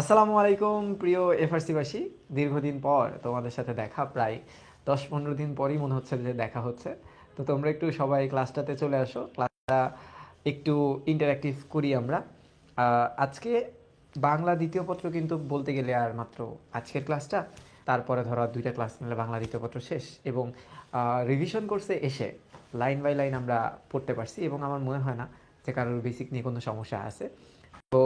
আসসালামু আলাইকুম প্রিয় এফআরসিবাসী। দীর্ঘদিন পর তোমাদের সাথে দেখা, প্রায় 10-15 দিন পরই মনে হচ্ছে যে দেখা হচ্ছে। তো তোমরা একটু সবাই ক্লাসটাতে চলে আসো, ক্লাসটা একটু ইন্টারঅ্যাক্টিভ করি আমরা। আজকে বাংলা দ্বিতীয় পত্র কিন্তু বলতে গেলে আর মাত্র আজকের ক্লাসটা, তারপরে ধরো আর 2টা ক্লাস নিলে বাংলা দ্বিতীয় পত্র শেষ। এবং রিভিশন কোর্সে এসে লাইন বাই লাইন আমরা পড়তে পারছি, এবং আমার মনে হয় না যে কারোর বেসিক নিয়ে কোনো সমস্যা আছে। তো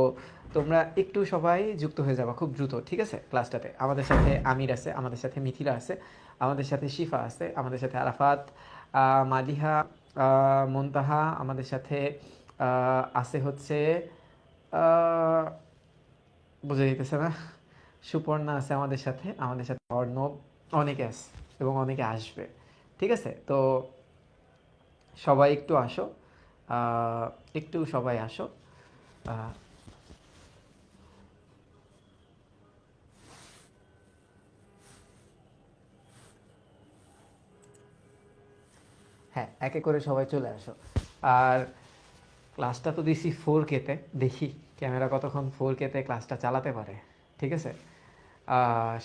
তোমরা একটু সবাই যুক্ত হয়ে যাবা খুব দ্রুত, ঠিক আছে? ক্লাসটাতে আমাদের সাথে আমির আছে, আমাদের সাথে মিথিলা আছে, আমাদের সাথে শিফা আছে, আমাদের সাথে আরাফাত, মাদিহা, মুনতাহা, আমাদের সাথে আছে হচ্ছে আহ, বোঝা যেতেছে না, সুপর্ণা আছে আমাদের সাথে অর্ণব, অনেকে আছে এবং অনেকে আসবে, ঠিক আছে? তো সবাই একটু আসো, আহ, একটু সবাই আসো। আহ, হ্যাঁ, একে করে সবাই চলে আসো। আর ক্লাসটা তো দিছি 4K-তে, দেখি ক্যামেরা কতক্ষণ 4K-তে ক্লাসটা চালাতে পারে, ঠিক আছে?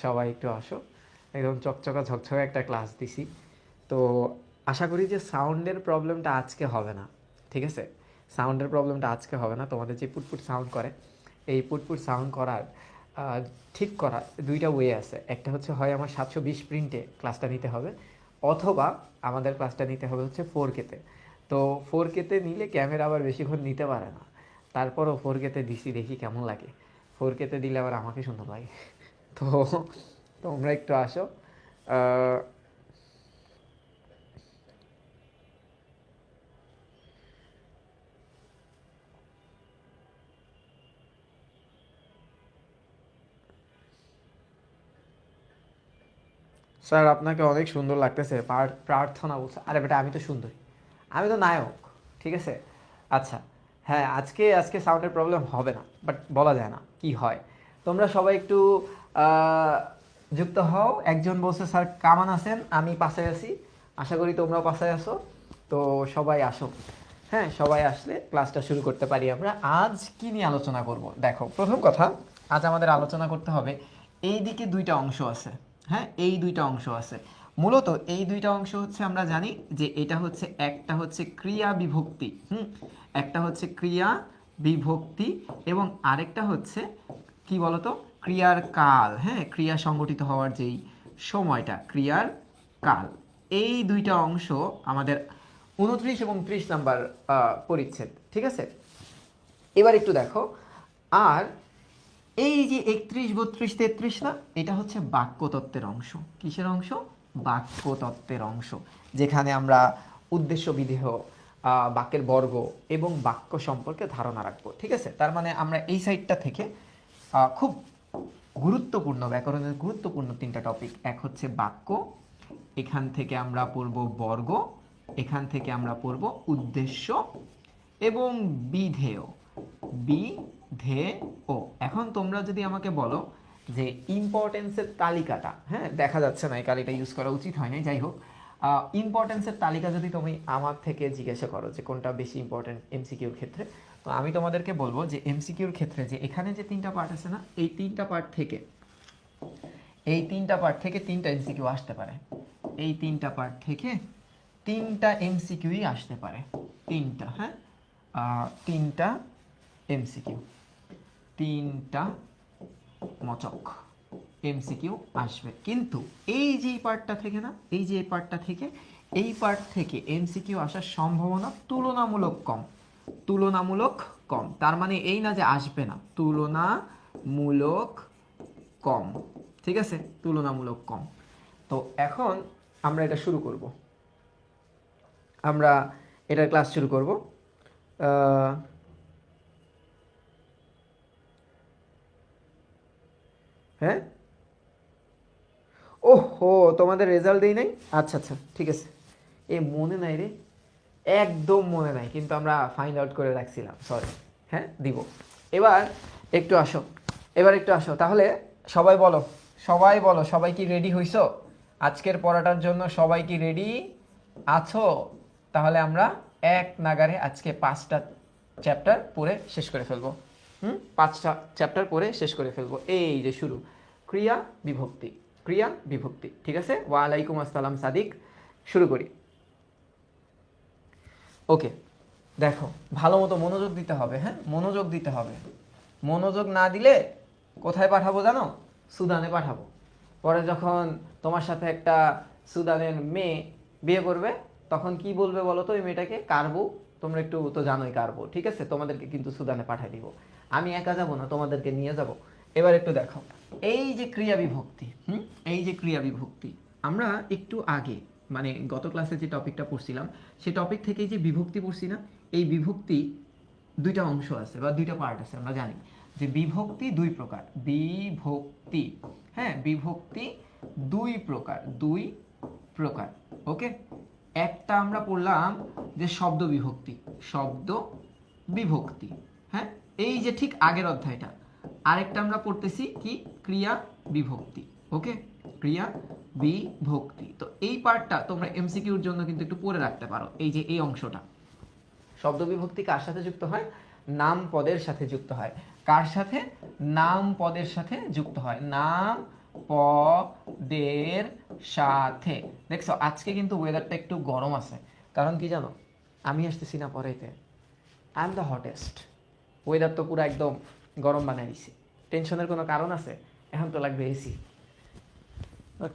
সবাই একটু আসো। একদম চকচকা ঝকঝকে একটা ক্লাস দিছি। তো আশা করি যে সাউন্ডের প্রবলেমটা আজকে হবে না, ঠিক আছে? সাউন্ডের প্রবলেমটা আজকে হবে না। তোমাদের যে পুটপুট সাউন্ড করে, এই পুটপুট সাউন্ড করার আহ, ঠিক করার 2টা ওয়ে আছে। একটা হচ্ছে হয় আমার 720 প্রিন্টে ক্লাসটা নিতে হবে, অথবা আমাদের ক্লাসটা নিতে হবে হচ্ছে 4K-তে। তো 4K-তে নিলে ক্যামেরা আবার বেশিক্ষণ নিতে পারে না। তারপরও 4K-তে দিছি, দেখি কেমন লাগে। 4K-তে দিলে আবার আমাকে সুন্দর লাগে। তো তোমরা একটু আসো। আহ, স্যার আপনাকে অনেক সুন্দর লাগতেছে, প্রার্থনা বলছে। আরে বেটা, আমি তো সুন্দরী, আমি তো নায়ক, ঠিক আছে? আচ্ছা, হ্যাঁ, আজকে আজকে সাউন্ডের প্রবলেম হবে না, বাট বলা যায় না কি হয়। তোমরা সবাই একটু আহ, যুক্ত হও। একজন বলছে স্যার কামান আছেন, আমি পাশে আছি, আশা করি তোমরাও পাশে আসো। তো সবাই আসো। হ্যাঁ, সবাই আসলে ক্লাসটা শুরু করতে পারি আমরা। আজ কি নিয়ে আলোচনা করব দেখো, প্রথম কথা, আজ আমাদের আলোচনা করতে হবে এই দিকে 2টা অংশ আছে। হ্যাঁ, এই 2টা অংশ আছে। মূলত এই 2টা অংশ হচ্ছে, আমরা জানি যে এটা হচ্ছে, একটা হচ্ছে ক্রিয়া বিভক্তি, একটা হচ্ছে ক্রিয়া বিভক্তি, এবং আরেকটা হচ্ছে কি বলতো, ক্রিয়ার কাল। হ্যাঁ, ক্রিয়া সংগঠিত হওয়ার যেই সময়টা, ক্রিয়ার কাল। এই 2টা অংশ আমাদের 29 এবং 30 নাম্বার পরিচ্ছেদ, ঠিক আছে? এবার একটু দেখো। আর এই যে 31, 32, 33 না, এটা হচ্ছে বাক্যতত্ত্বের অংশ। কিসের অংশ? বাক্যতত্ত্বের অংশ, যেখানে আমরা উদ্দেশ্য বিধেয়, বাক্যের বর্গ এবং বাক্য সম্পর্কে ধারণা রাখবো, ঠিক আছে? তার মানে আমরা এই সাইডটা থেকে খুব গুরুত্বপূর্ণ, ব্যাকরণের গুরুত্বপূর্ণ 3টা টপিক। এক হচ্ছে বাক্য, এখান থেকে আমরা পড়ব বর্গ, এখান থেকে আমরা পড়ব উদ্দেশ্য এবং বিধেয়। বিধেয়। এখন তোমরা যদি আমাকে বলো যে ইম্পর্টেন্সের তালিকাটা, হ্যাঁ দেখা যাচ্ছে না, এই তালিকা ইউজ করা উচিত হয় না, যাই হোক, ইম্পর্টেন্সের তালিকা যদি তুমি আমার থেকে জিজ্ঞাসা করো যে কোনটা বেশি ইম্পর্টেন্ট এমসিকিউর ক্ষেত্রে, তো আমি তোমাদেরকে বলবো যে এমসিকিউর ক্ষেত্রে যে এখানে যে 3টা পার্ট আছে না, এই 3টা পার্ট থেকে, এই 3টা পার্ট থেকে 3টা এমসিকিউ আসতে পারে। এই 3টা পার্ট থেকে 3টা এমসিকিউই আসতে পারে। 3টা, হ্যাঁ, 3টা এমসিকিউ, 3টা মচক এমসিকিউ আসবে। কিন্তু এই যে পার্টটা থেকে না, এই যে পার্টটা থেকে, এই পার্ট থেকে এমসিকিউ আসার সম্ভাবনা তুলনামূলক কম। তুলনামূলক কম, তার মানে এই না যে আসবে না, তুলনামূলক কম, ঠিক আছে? তুলনামূলক কম। তো এখন আমরা এটা শুরু করব, আমরা এটার ক্লাস শুরু করব। হ্যাঁ, ওহো, তোমাদের রেজাল্ট দেই নাই? আচ্ছা আচ্ছা, ঠিক আছে। এ মনে নাই রে, একদম মনে নাই, কিন্তু আমরা ফাইন্ড আউট করে রাখছিলাম, সরি। হ্যাঁ, দিব। এবার একটু আসো, এবার একটু আসো তাহলে। সবাই বলো, সবাই বলো, সবাই কি রেডি হইছো আজকের পড়াটার জন্য? সবাই কি রেডি আছো? তাহলে আমরা এক নাগারে আজকে 5টা চ্যাপ্টার পড়ে শেষ করে ফেলবো। 5টা চ্যাপ্টার পরে শেষ করে ফেলবো। এই যে শুরু, ক্রিয়া বিভক্তি, ক্রিয়া বিভক্তি, ঠিক আছে। ওয়ালাইকুম আসসালাম সাদিক, শুরু করি। ওকে, দেখো ভালো মতো মনোযোগ দিতে হবে, হ্যাঁ মনোযোগ দিতে হবে। মনোযোগ না দিলে কোথায় পাঠাবো জানো? সুদানে পাঠাবো। পরে যখন তোমার সাথে একটা সুদানের মেয়ে বিয়ে করবে তখন কি বলবে বলো তো? ওই মেয়েটাকে কারবো, তোমরা একটু তো জানোই কারবো, ঠিক আছে। তোমাদেরকে কিন্তু সুদানে পাঠিয়ে দিব, আমি একা যাব না, তোমাদেরকে নিয়ে যাব। এবার একটু দেখো, এই যে ক্রিয়া বিভক্তি, এই যে ক্রিয়া বিভক্তি, আমরা একটু আগে মানে গত ক্লাসে যে টপিকটা পড়ছিলাম সেই টপিক থেকে যে বিভক্তি পড়ছি না, এই বিভক্তি দুইটা অংশ আছে বা দুইটা পার্ট আছে। আমরা জানি যে বিভক্তি দুই প্রকার, বিভক্তি, হ্যাঁ বিভক্তি দুই প্রকার, দুই প্রকার। ওকে, একটা আমরা পড়লাম যে শব্দ বিভক্তি, শব্দ বিভক্তি, হ্যাঁ এই যে ঠিক আগের অধ্যায়টা। আরেকটা আমরা পড়তেছি কি? ক্রিয়া বিভক্তি। ওকে, ক্রিয়া বিভক্তি। তো এই পার্টটা তোমরা এমসিকিউর জন্য কিন্তু একটু পড়ে রাখতে পারো। এই যে এই অংশটা, শব্দ বিভক্তি কার সাথে যুক্ত হয়? নাম পদের সাথে যুক্ত হয়। কার সাথে? নাম পদের সাথে যুক্ত হয়, নাম পদের সাথে। দেখছো আজকে কিন্তু ওয়েদারটা একটু গরম আছে, কারণ কি জানো? আমি আসতেছি না পড়াইতে, I am the hottest. Weather তো পুরো একদম গরম বানাই দিছি। টেনশনের কোনো কারণ আছে? এখন তো লাগবে এসি,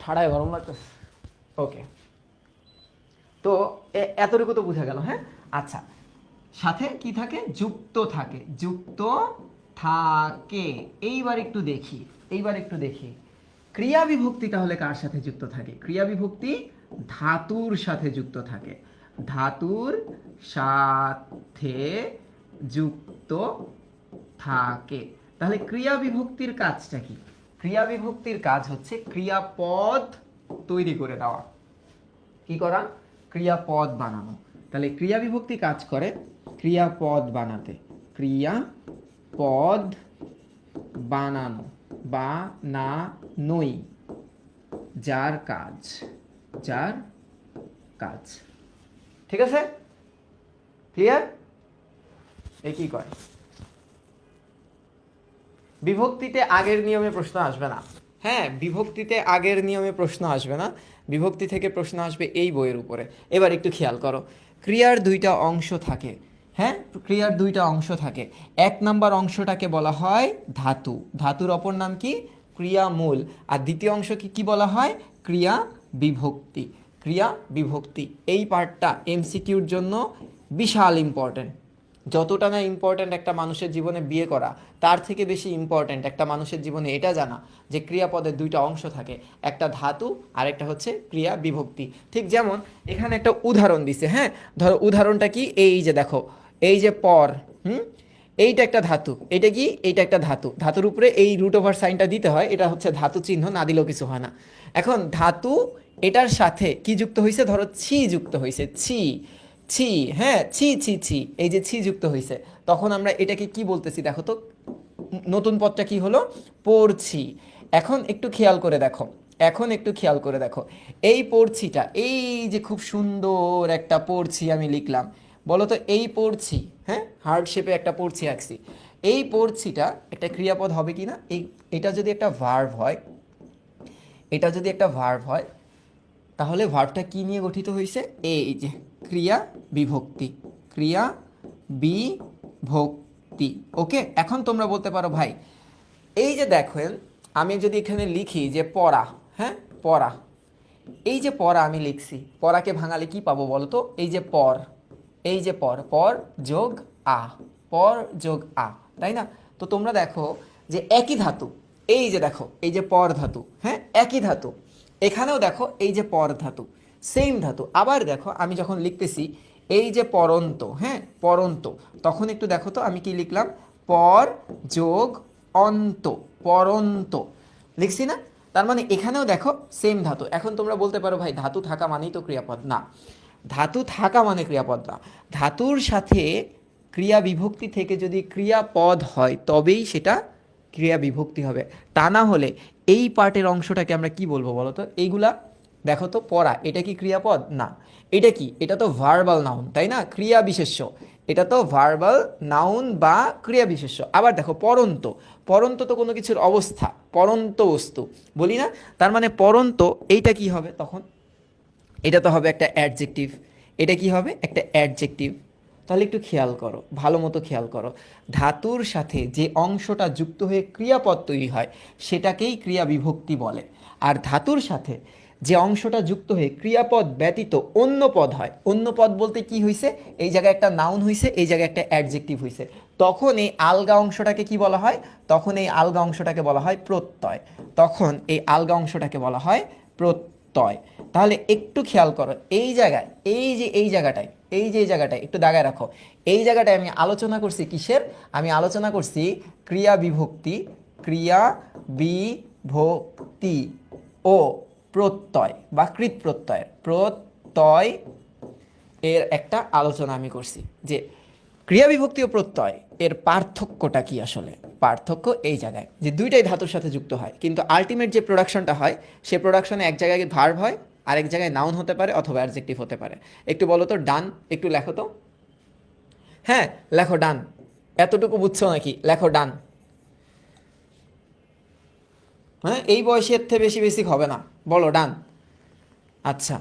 ঠাড়ায় গরম লাগতেছে। ওকে, তো এতটুকু তো বোঝা গেল, হ্যাঁ। আচ্ছা, সাথে কি থাকে? যুক্ত থাকে, যুক্ত থাকে। এইবার একটু দেখি, এইবার একটু দেখি ক্রিয়া বিভক্তি তাহলে কার সাথে যুক্ত থাকে? ক্রিয়া বিভক্তি ধাতুর সাথে যুক্ত থাকে, ধাতুর সাথে যুক্ত থাকে। তাহলে ক্রিয়া বিভক্তির কাজটা কি? ক্রিয়া বিভক্তির কাজ হচ্ছে ক্রিয়াপদ তৈরি করে দেওয়া। কি করা? ক্রিয়াপদ বানানো। তাহলে ক্রিয়া বিভক্তি কাজ করে ক্রিয়াপদ বানাতে, ক্রিয়াপদ বানানো, বানানোই যার কাজ, যার কাজ, ঠিক আছে? ক্লিয়ার? এ কি করে? বিভক্তিতে আগের নিয়মে প্রশ্ন আসবে না, হ্যাঁ বিভক্তিতে আগের নিয়মে প্রশ্ন আসবে না, বিভক্তি থেকে প্রশ্ন আসবে এই বইয়ের উপরে। এবার একটু খেয়াল করো, ক্রিয়ার দুইটা অংশ থাকে, হ্যাঁ ক্রিয়ার দুইটা অংশ থাকে। এক নাম্বার অংশটাকে বলা হয় ধাতু, ধাতুর অপর নাম কি? ক্রিয়ামূল। আর দ্বিতীয় অংশকে কি বলা হয়? ক্রিয়া বিভক্তি, ক্রিয়া বিভক্তি। এই পার্টটা এমসিকিউর জন্য বিশাল ইম্পর্টেন্ট। যতটা না ইম্পর্ট্যান্ট একটা মানুষের জীবনে বিয়ে করা, তার থেকে বেশি ইম্পর্ট্যান্ট একটা মানুষের জীবনে এটা জানা যে ক্রিয়াপদের দুইটা অংশ থাকে, একটা ধাতু আর একটা হচ্ছে ক্রিয়া বিভক্তি। ঠিক যেমন এখানে একটা উদাহরণ দিছে, হ্যাঁ ধরো উদাহরণটা কি? এই যে দেখো, এই যে পর, এইটা একটা ধাতু, এটা কি? এইটা একটা ধাতু, ধাতুর উপরে এই রুট ওভার সাইনটা দিতে হয়, এটা হচ্ছে ধাতু চিহ্ন, না দিলেও কিছু হয় না। এখন ধাতু এটার সাথে কি যুক্ত হয়েছে? ধরো ছি যুক্ত হয়েছে, ছি, ছি, হ্যাঁ ছি ছি ছি, এই যে ছি যুক্ত হয়েছে, তখন আমরা এটাকে কি বলতেছি দেখো তো? নতুন পদটা কি হলো? পড়ছি। এখন একটু খেয়াল করে দেখো, এখন একটু খেয়াল করে দেখো, এই পড়ছিটা, এই যে খুব সুন্দর একটা পড়ছি আমি লিখলাম, বলো তো এই পড়ছি, হ্যাঁ হার্ট শেপে একটা পড়ছি আঁকছি, এই পড়ছিটা একটা ক্রিয়াপদ হবে কি না? এটা যদি একটা ভার্ব হয়, এটা যদি একটা ভার্ব হয়, তাহলে ভার্বটা কি নিয়ে গঠিত হয়েছে? এই যে ক্রিয়া বিভক্তি, ক্রিয়া বিভক্তি। ওকে, এখন তোমরা বলতে পারো ভাই এই যে দেখেন আমি যদি এখানে লিখি যে পড়া, হ্যাঁ পড়া, এই যে পড়া আমি লিখছি, পড়াকে ভাঙালে কি পাবো বলো তো? এই যে পর, এই যে পর, পর যোগ আ, পর যোগ আ, তাই না? তো তোমরা দেখো যে একই ধাতু, এই যে দেখো এই যে পর ধাতু, হ্যাঁ একই ধাতু, এখানেও দেখো এই যে পর ধাতু, সেম ধাতু। আবার দেখো আমি যখন লিখতেছি এই যে পরন্ত, হ্যাঁ পরন্ত, তখন একটু দেখো তো আমি কি লিখলাম? পর যোগ অন্ত, পরন্ত লিখছি না? তার মানে এখানেও দেখো সেম ধাতু। এখন তোমরা বলতে পারো ভাই ধাতু থাকা মানেই তো ক্রিয়াপদ। না, ধাতু থাকা মানে ক্রিয়াপদ না, ধাতুর সাথে ক্রিয়া বিভক্তি থেকে যদি ক্রিয়াপদ হয় তবেই সেটা ক্রিয়া বিভক্তি হবে। তা না হলে এই পার্টের অংশটাকে আমরা কি বলবো বলো তো? এইগুলা দেখো তো, পড়া এটা কি ক্রিয়াপদ? না। এটা কি? এটা তো ভার্বাল নাউন, তাই না? ক্রিয়া বিশেষ্য। এটা তো ভার্বাল নাউন বা ক্রিয়া বিশেষ্য। আবার দেখো পরন্ত, পরন্ত তো কোনো কিছুর অবস্থা, পরন্ত বস্তু বলি না, তার মানে পরন্ত এইটা কি হবে তখন, এটা তো হবে একটা অ্যাডজেক্টিভ, এটা কি হবে একটা অ্যাডজেক্টিভ। তাহলে একটু খেয়াল করো, ভালো মতো খেয়াল করো, ধাতুর সাথে যে অংশটা যুক্ত হয়ে ক্রিয়াপদ তৈরি হয় সেটাকেই ক্রিয়া বিভক্তি বলে। আর ধাতুর সাথে যে অংশটা যুক্ত হয়ে ক্রিয়াপদ ব্যতীত অন্য পদ হয়, অন্য পদ বলতে কি হয়েছে, এই জায়গায় একটা নাউন হয়েছে, এই জায়গায় একটা অ্যাডজেক্টিভ হয়েছে, তখন এই আলগা অংশটাকে কি বলা হয়, তখন এই আলগা অংশটাকে বলা হয় প্রত্যয়, তখন এই আলগা অংশটাকে বলা হয় প্রত্যয়। তাহলে একটু খেয়াল করো এই জায়গায়, এই যে এই জায়গাটায়, এই যে এই জায়গাটায় একটু দাগায় রাখো, এই জায়গাটায় আমি আলোচনা করছি কিসের, আমি আলোচনা করছি ক্রিয়া বিভক্তি, ক্রিয়া বিভক্তি ও প্রত্যয় বা কৃত প্রত্যয়ের, প্রত্যয় এর একটা আলোচনা আমি করছি যে ক্রিয়া বিভক্তি ও প্রত্যয় এর পার্থক্যটা কি। আসলে পার্থক্য এই জায়গায় যে দুইটাই ধাতুর সাথে যুক্ত হয়, কিন্তু আলটিমেট যে প্রোডাকশনটা হয় সে প্রোডাকশনে এক জায়গায় ভার্ব হয়, আরেক জায়গায় নাউন হতে পারে অথবা অ্যাডজেক্টিভ হতে পারে। একটু বলো তো ডান, একটু লেখো তো, হ্যাঁ লেখো ডান, এতটুকু বুঝছো নাকি, লেখো ডান। হ্যাঁ এই বয়সে এর থেকে বেশি বেশি হবে না, বলো ডান। আচ্ছা,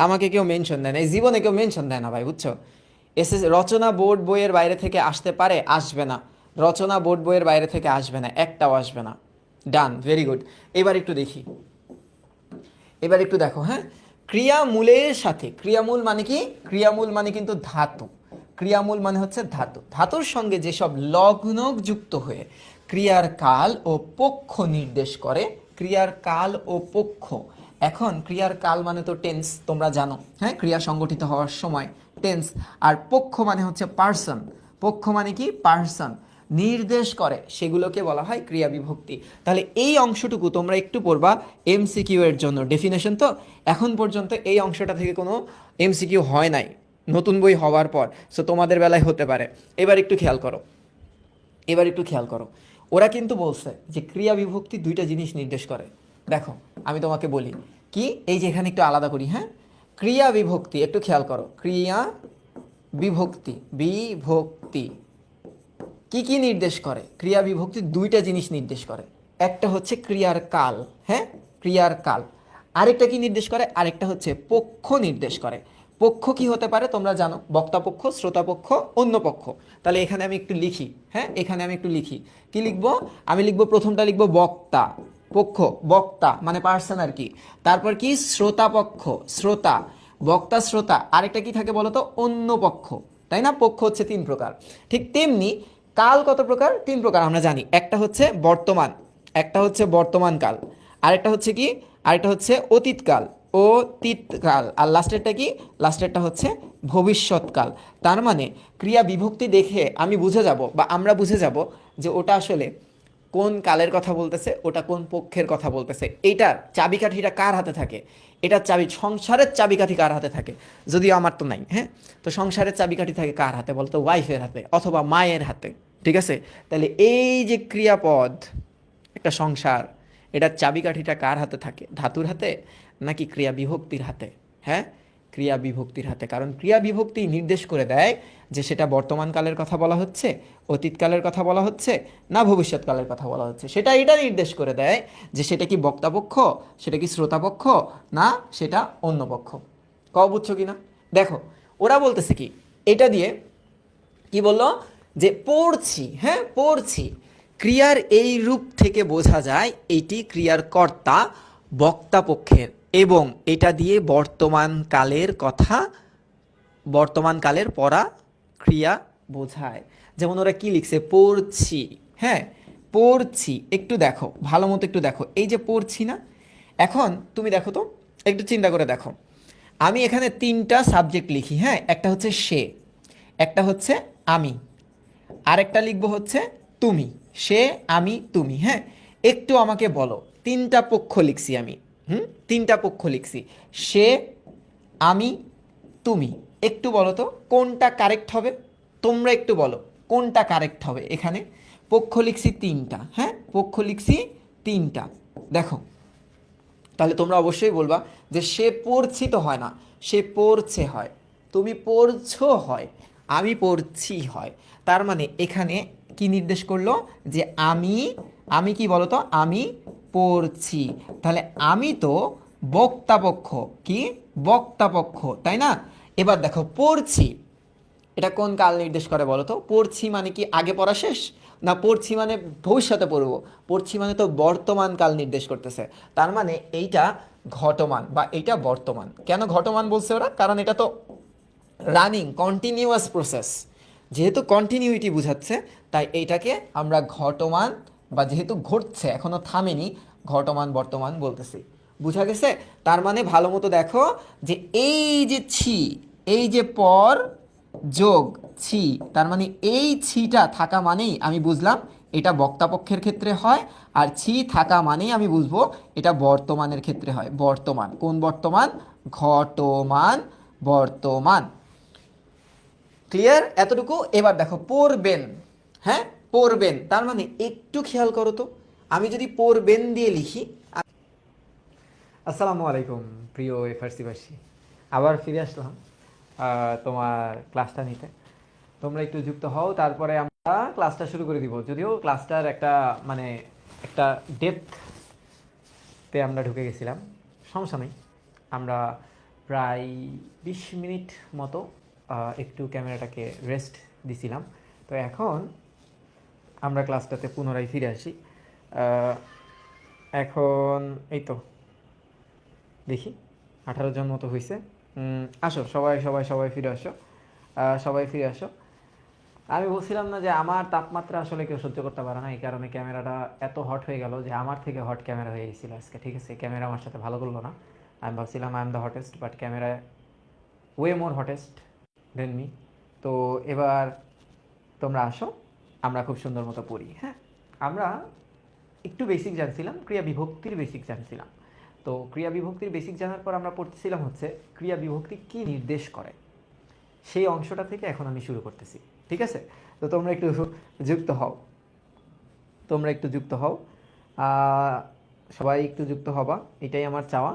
আমাকে কেউ মেনশন দেয় না, এই জীবনে কেউ মেনশন দেয় না ভাই, বুঝছো। রচনা বোর্ড বইয়ের বাইরে থেকে আসতে পারে, আসবে না, রচনা বোর্ড বইয়ের বাইরে থেকে আসবে না, একটাও আসবে না। ডান, ভেরি গুড। এবার একটু দেখি, এবার একটু দেখো, হ্যাঁ ক্রিয়ামূলের সাথে, ক্রিয়ামূল মানে কি, ক্রিয়ামূল মানে কিন্তু ধাতু, ক্রিয়ামূল মানে হচ্ছে ধাতু, ধাতুর সঙ্গে যেসব লগ্ন যুক্ত হয়ে ক্রিয়ার কাল ও পক্ষ নির্দেশ করে, ক্রিয়ার কাল ও পক্ষ। এখন ক্রিয়ার কাল মানে তো টেন্স, তোমরা জানো, হ্যাঁ ক্রিয়া সংগঠিত হওয়ার সময় টেন্স, আর পক্ষ মানে হচ্ছে পার্সন, পক্ষ মানে কি পার্সন, নির্দেশ করে, সেগুলোকে বলা হয় ক্রিয়া বিভক্তি। তাহলে এই অংশটুকু তোমরা একটু পড়বা এমসিকিউ এর জন্য, ডেফিনেশন তো এখন পর্যন্ত এই অংশটা থেকে কোনো এমসিকিউ হয় নাই, নতুন বই হওয়ার পর, সো তোমাদের বেলায় হতে পারে। এবার একটু খেয়াল করো, এবার একটু খেয়াল করো, ওরা কিন্তু বলছে যে ক্রিয়া বিভক্তি দুইটা জিনিস নির্দেশ করে। দেখো আমি তোমাকে বলি কি, এই যে এখানে একটু আলাদা করি, হ্যাঁ ক্রিয়া বিভক্তি, একটু খেয়াল করো, ক্রিয়া বিভক্তি, বিভক্তি কি কি নির্দেশ করে, ক্রিয়া বিভক্তি দুইটা জিনিস নির্দেশ করে, একটা হচ্ছে ক্রিয়ার কাল, হ্যাঁ ক্রিয়ার কাল, আরেকটা কি নির্দেশ করে, আরেকটা হচ্ছে পক্ষ নির্দেশ করে। পক্ষ কি হতে পারে তোমরা জানো, বক্তা পক্ষ, শ্রোতা পক্ষ, অন্য পক্ষ। তাহলে এখানে আমি একটু লিখি, হ্যাঁ এখানে আমি একটু লিখি, কি লিখবো, আমি লিখবো প্রথমটা লিখবো বক্তা পক্ষ, বক্তা মানে পার্সন আর কি, তারপর কি শ্রোতা পক্ষ, শ্রোতা, বক্তা শ্রোতা, আরেকটা কি থাকে বলো তো, অন্য পক্ষ, তাই না, পক্ষ হচ্ছে তিন প্রকার। ঠিক তেমনি কাল কত প্রকার, তিন প্রকার আমরা জানি, একটা হচ্ছে বর্তমান, একটা হচ্ছে বর্তমান কাল, আরেকটা হচ্ছে কি, আরেকটা হচ্ছে অতীতকাল, অতীতকাল, আর লাস্টেরটা কি, লাস্টেরটা হচ্ছে ভবিষ্যৎকাল। তার মানে ক্রিয়া বিভক্তি দেখে আমি বুঝে যাব বা আমরা বুঝে যাব যে ওটা আসলে কোন কালের কথা বলতেছে, ওটা কোন পক্ষের কথা বলতেছে, এইটার চাবিকাঠিটা কার হাতে থাকে, এটার চাবি, সংসারের চাবিকাঠি কার হাতে থাকে, যদিও আমার তো নাই, হ্যাঁ তো সংসারের চাবিকাঠি থাকে কার হাতে বলতো, ওয়াইফের হাতে অথবা মায়ের হাতে, ঠিক আছে। তাহলে এই যে ক্রিয়াপদ একটা সংসার, এটার চাবিকাঠিটা কার হাতে থাকে, ধাতুর হাতে নাকি ক্রিয়া বিভক্তির হাতে, হ্যাঁ ক্রিয়া বিভক্তির হাতে, কারণ ক্রিয়া বিভক্তি নির্দেশ করে দেয় যে সেটা বর্তমানকালের কথা বলা হচ্ছে, অতীতকালের কথা বলা হচ্ছে, না ভবিষ্যৎকালের কথা বলা হচ্ছে, সেটা এটা নির্দেশ করে দেয় যে সেটা কি বক্তাপক্ষ, সেটা কি শ্রোতাপক্ষ, না সেটা অন্য পক্ষ। বুঝছো কি না, দেখো ওরা বলতেছে কি, এটা দিয়ে কি বললো যে পড়ছি, হ্যাঁ পড়ছি, ক্রিয়ার এই রূপ থেকে বোঝা যায় এটি ক্রিয়ার কর্তা বক্তা পক্ষের, এবং এটা দিয়ে বর্তমান কালের কথা, বর্তমান কালের পড়া ক্রিয়া বোঝায়। যেমন ওরা কি লিখছে, পড়ছি, হ্যাঁ পড়ছি, একটু দেখো ভালো মতো, একটু দেখো এই যে পড়ছি না, এখন তুমি দেখো তো, একটু চিন্তা করে দেখো, আমি এখানে তিনটা সাবজেক্ট লিখি, হ্যাঁ একটা হচ্ছে সে, একটা হচ্ছে আমি, আরেকটা লিখবো হচ্ছে তুমি, সে আমি তুমি, হ্যাঁ একটু আমাকে বলো, তিনটা পক্ষ লিখছি আমি, তিনটা পক্ষ লিখছি, সে আমি তুমি, একটু বলো তো কোনটা কারেক্ট হবে, তোমরা একটু বলো কোনটা কারেক্ট হবে, এখানে পক্ষ লিখছি তিনটা, হ্যাঁ পক্ষ লিখছি তিনটা, দেখো তাহলে তোমরা অবশ্যই বলবা যে সে পড়ছি তো হয় না, সে পড়ছে হয়, তুমি পড়ছো হয়, আমি পড়ছি হয়। তার মানে এখানে কি নির্দেশ করলো যে আমি, আমি কি বলতো, আমি পড়ছি। তাহলে আমি তো বক্তাপক্ষ, কি বক্তাপক্ষ, তাই না? এবার দেখো পড়ছি, এটা কোন কাল নির্দেশ করে বলো তো? পড়ছি মানে কি আগে পড়া শেষ, না পড়ছি মানে ভবিষ্যতে পড়বো? পড়ছি মানে তো বর্তমান কাল নির্দেশ করতেছে। তার মানে এইটা ঘটমান বা এইটা বর্তমান। কেন ঘটমান বলছে ওরা? কারণ এটা তো রানিং কন্টিনিউয়াস প্রসেস, যেহেতু কন্টিনিউইটি বোঝাচ্ছে, তাই এইটাকে আমরা ঘটমান, বা যেহেতু ঘটছে এখনো থামেনি, ঘটমান বর্তমান বলতেছি। বুঝা গেছে? তার মানে ভালো মতো দেখো যে এই যে ছি, এই যে পর যোগ ছি, তার মানে এই ছিটা থাকা মানেই আমি বুঝলাম এটা বক্তাপক্ষের ক্ষেত্রে হয়, আর ছি থাকা মানেই আমি বুঝবো এটা বর্তমানের ক্ষেত্রে হয়। বর্তমান, কোন বর্তমান? ঘটমান বর্তমান। ক্লিয়ার এতটুকু? এবার দেখো পড়বেন, হ্যাঁ পড়বেন, তার মানে একটু খেয়াল করো তো, আমি যদি পড়বেন দিয়ে লিখি। আসসালামু আলাইকুম প্রিয় এফআরসিবাসী, আবার ফিরে আসলাম তোমার ক্লাসটা নিতে। তোমরা একটু যুক্ত হও, তারপরে আমরা ক্লাসটা শুরু করে দিব। যদিও ক্লাসটার একটা মানে একটা ডেপথতে আমরা ঢুকে গেছিলাম, সমস্যা নেই। আমরা প্রায় 20 মিনিট মতো একটু ক্যামেরাটাকে রেস্ট দিছিলাম। তো এখন আমরা ক্লাসটাতে পুনরায় ফিরে আসি। এখন এই তো দেখি 18 জন মতো হয়েছে। আসো সবাই সবাই সবাই ফিরে আসো, সবাই ফিরে আসো। আমি বলছিলাম না যে আমার তাপমাত্রা আসলে কেউ সহ্য করতে পারে না, এই কারণে ক্যামেরাটা এত হট হয়ে গেল যে আমার থেকে হট ক্যামেরা হয়ে গেছিলো আজকে। ঠিক আছে, ক্যামেরা আমার সাথে ভালো করলো না। আমি ভাবছিলাম I am the hottest, but camera way more hottest than me. তো এবার তোমরা আসো, আমরা খুব সুন্দর মতো পড়ি। হ্যাঁ, আমরা একটু বেসিক জানছিলাম, ক্রিয়া বিভক্তির বেসিক জানছিলাম। তো ক্রিয়া বিভক্তির বেসিক জানার পর আমরা পড়তেছিলাম হচ্ছে ক্রিয়া বিভক্তি কি নির্দেশ করে, সেই অংশটা থেকে এখন আমি শুরু করতেছি। ঠিক আছে, তো তোমরা একটু যুক্ত হও, তোমরা একটু যুক্ত হও, সবাই একটু যুক্ত হবা, এটাই আমার চাওয়া।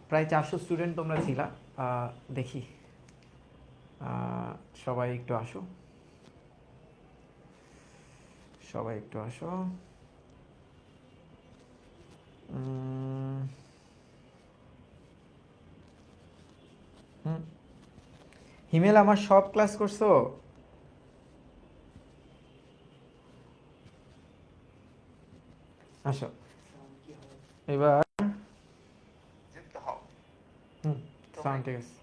প্রায় 400 স্টুডেন্ট তোমরা ছিলা, দেখি সবাই একটু আসো, সবাই একটু আসো। হিমেল আমার সব ক্লাস করছো? আসো এবার যুক্ত হও। সাউন্ড ঠিক আছে।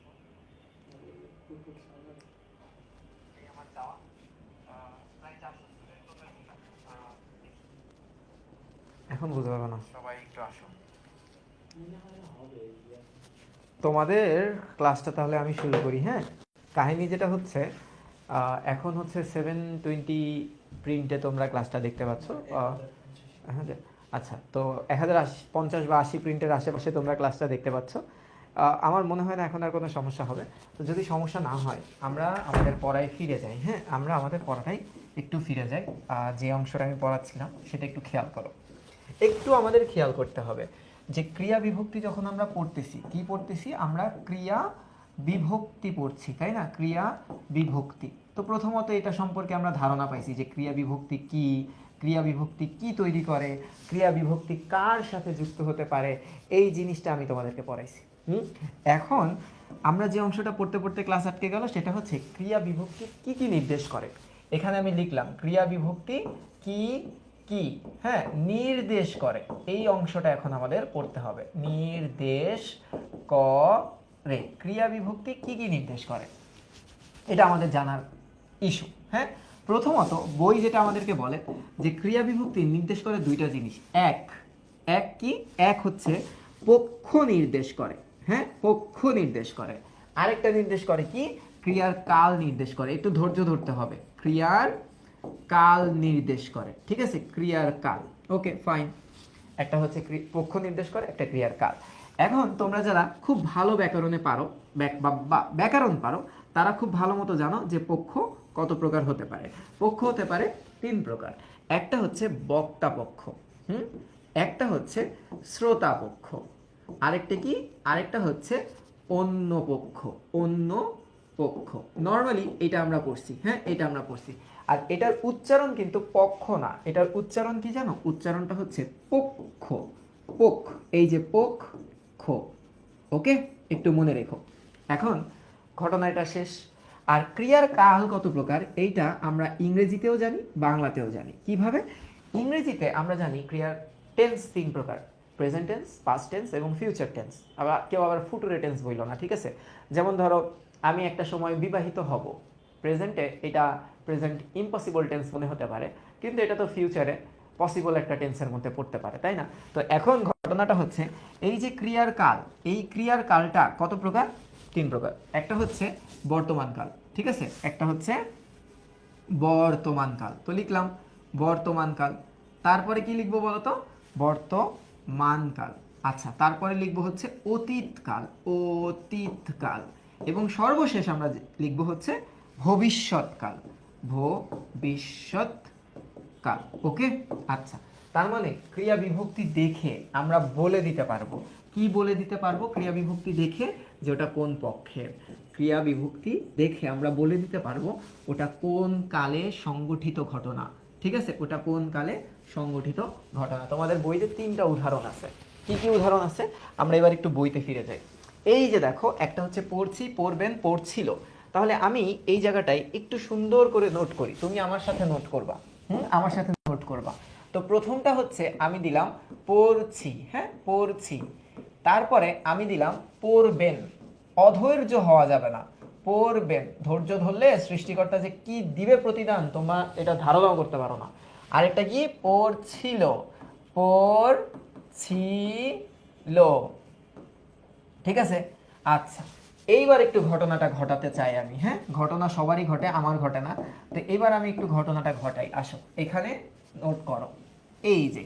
এখন বুঝতে পারবো না, সবাই একটু আসো। তোমাদের ক্লাসটা তাহলে আমি শুরু করি। হ্যাঁ, কাহিনী যেটা হচ্ছে, এখন হচ্ছে 720 প্রিন্টে তোমরা ক্লাসটা দেখতে পাচ্ছ। হ্যাঁ, আচ্ছা, তো 1050 বা 80 প্রিন্টের আশেপাশে তোমরা ক্লাসটা দেখতে পাচ্ছ। আমার মনে হয় না এখন আর কোনো সমস্যা হবে। তো যদি সমস্যা না হয় আমরা আমাদের পড়ায় ফিরে যাই। হ্যাঁ, আমরা আমাদের পড়াটাই একটু ফিরে যাই। যে অংশটা আমি পড়াচ্ছিলাম সেটা একটু খেয়াল করো। একটু আমাদের খেয়াল করতে হবে যে ক্রিয়া বিভক্তি যখন আমরা পড়তেছি, কি পড়তেছি আমরা? ক্রিয়া বিভক্তি পড়ছি, তাই না? ক্রিয়া বিভক্তি। তো প্রথমত এটা সম্পর্কে আমরা ধারণা পাইছি যে ক্রিয়া বিভক্তি কি, ক্রিয়া বিভক্তি কি তৈরি করে, ক্রিয়া বিভক্তি কার সাথে যুক্ত হতে পারে, এই জিনিসটা আমি তোমাদেরকে পড়াইছি। এখন আমরা যে অংশটা পড়তে পড়তে ক্লাস আটকে গেল সেটা হচ্ছে ক্রিয়া বিভক্তি কি কি নির্দেশ করে। এখানে আমি লিখলাম ক্রিয়া বিভক্তি কি কি, হ্যাঁ নির্দেশ করে, এই অংশটা এখন আমাদের পড়তে হবে। নির্দেশ করে, ক্রিয়া বিভক্তি কি কি নির্দেশ করে এটা আমাদের জানার ইস্যু। হ্যাঁ, প্রথমত বই যেটা আমাদেরকে বলে যে ক্রিয়া বিভক্তি নির্দেশ করে দুইটা জিনিস। এক এক কি? এক হচ্ছে পক্ষ নির্দেশ করে। হ্যাঁ, পক্ষ নির্দেশ করে। আরেকটা নির্দেশ করে কি? ক্রিয়ার কাল নির্দেশ করে। একটু ধৈর্য ধরতে হবে। ক্রিয়ার কাল নির্দেশ করে। ঠিক আছে, ক্রিয়ার কাল। ওকে ফাইন, একটা হচ্ছে পক্ষ নির্দেশ করে, একটা ক্রিয়ার কাল। এখন তোমরা যারা খুব ভালো ব্যাকরণে পারো, ব্যাকরণ পারো, তারা খুব ভালো মতো জানো যে পক্ষ কত প্রকার হতে পারে। পক্ষ হতে পারে 3 প্রকার। একটা হচ্ছে বক্তা পক্ষ, একটা হচ্ছে শ্রোতা পক্ষ, আরেকটা কি? আরেকটা হচ্ছে অন্য পক্ষ, অন্য পক্ষ। নর্মালি এটা আমরা পড়ছি, হ্যাঁ এটা আমরা পড়ছি। আর এটার উচ্চারণ কিন্তু পক্ষ না, এটার উচ্চারণ কি জানো? উচ্চারণটা হচ্ছে পক্ষ, পোক, এই যে পক্ষ। ওকে, একটু মনে রেখো। এখন ঘটনা এটা শেষ। আর ক্রিয়ার কাল কত প্রকার এইটা আমরা ইংরেজিতেও জানি, বাংলাতেও জানি। কিভাবে? ইংরেজিতে আমরা জানি ক্রিয়ার টেন্স 3 প্রকার, প্রেজেন্ট টেন্স, পাস্ট টেন্স এবং ফিউচার টেন্স। আবার কেউ আবার ফুটুরে টেন্স বলল না, ঠিক আছে? যেমন ধরো আমি একটা সময় বিবাহিত হব, প্রেজেন্টে এটা প্রেজেন্ট ইম্পসিবল টেন্স মনে হতে পারে, কিন্তু এটা তো ফিউচারে পসিবল একটা টেন্সের মধ্যে পড়তে পারে, তাই না? তো এখন ঘটনাটা হচ্ছে এই যে ক্রিয়ার কাল, এই ক্রিয়ার কালটা কত প্রকার? 3 প্রকার। একটা হচ্ছে বর্তমান কাল, ঠিক আছে? একটা হচ্ছে বর্তমান কাল। তো লিখলাম বর্তমান কাল। তারপরে কি লিখবো বলো তো? বর্তমান কাল। আচ্ছা, তারপরে লিখবো হচ্ছে অতীত কাল, অতীত কাল। এবং সর্বশেষ আমরা লিখবো হচ্ছে ভবিষ্যৎ কাল, ভবিষ্যৎ কাল। ওকে, আচ্ছা। তার মানে ক্রিয়া বিভক্তি দেখে আমরা বলে দিতে পারবো, কি বলে দিতে পারবো? ক্রিয়া বিভক্তি দেখে যে ওটা কোন পক্ষের। ক্রিয়া বিভক্তি দেখে আমরা বলে দিতে পারবো ওটা কোন কালে সংগঠিত ঘটনা, ঠিক আছে? ওটা কোন কালে সংগঠিত ঘটনা। তোমাদের বইতে 3টা উদাহরণ আছে। কি কি উদাহরণ আছে? আমরা এবার একটু বইতে ফিরে যাই। এই যে দেখো, একটা হচ্ছে পড়ছি, পড়বেন, পড়ছিল। তাহলে আমি এই জায়গাটায় একটু সুন্দর করে নোট করি, তুমি আমার সাথে নোট করবা। আমার সাথে নোট করবা। তো প্রথমটা হচ্ছে আমি দিলাম পড়ছি, হ্যাঁ পড়ছি। তারপরে আমি দিলাম পড়বেন, অধৈর্য হওয়া যাবে না, পড়বেন। ধৈর্য ধরলে সৃষ্টিকর্তা যে কি দিবে প্রতিদান তোমরা এটা ধারণাও করতে পারো না। আরেকটা কি? পড়ছিল, পড়ছিল, ঠিক আছে? আচ্ছা, এইবার একটু ঘটনাটা ঘটাতে চাই আমি, হ্যাঁ ঘটনা সবারই ঘটে, আমার ঘটে না। তো এবার আমি একটু ঘটনাটা ঘটাই, আসো এখানে নোট করো। এই যে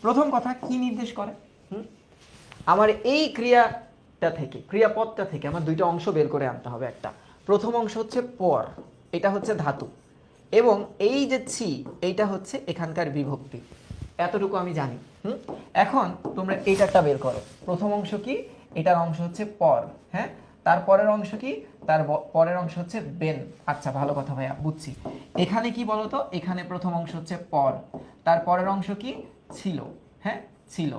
প্রথম কথা কি নির্দেশ করে? আমার এই ক্রিয়াটা থেকে, ক্রিয়াপদটা থেকে আমার 2টা অংশ বের করে আনতে হবে। একটা প্রথম অংশ হচ্ছে পর, এটা হচ্ছে ধাতু, এবং এই যে ছি এইটা হচ্ছে এখানকার বিভক্তি। এতটুকু আমি জানি। এখন তোমরা এইটারটা বের করো। প্রথম অংশ কি? এটার অংশ হচ্ছে পর, হ্যাঁ। তারপরের অংশ কি? তার পরের অংশ হচ্ছে বেন। আচ্ছা, ভালো কথা ভাইয়া, বুঝছি। এখানে কি বলতো? এখানে প্রথম অংশ হচ্ছে পর, তারপরের অংশ কি? ছিল, হ্যাঁ ছিল।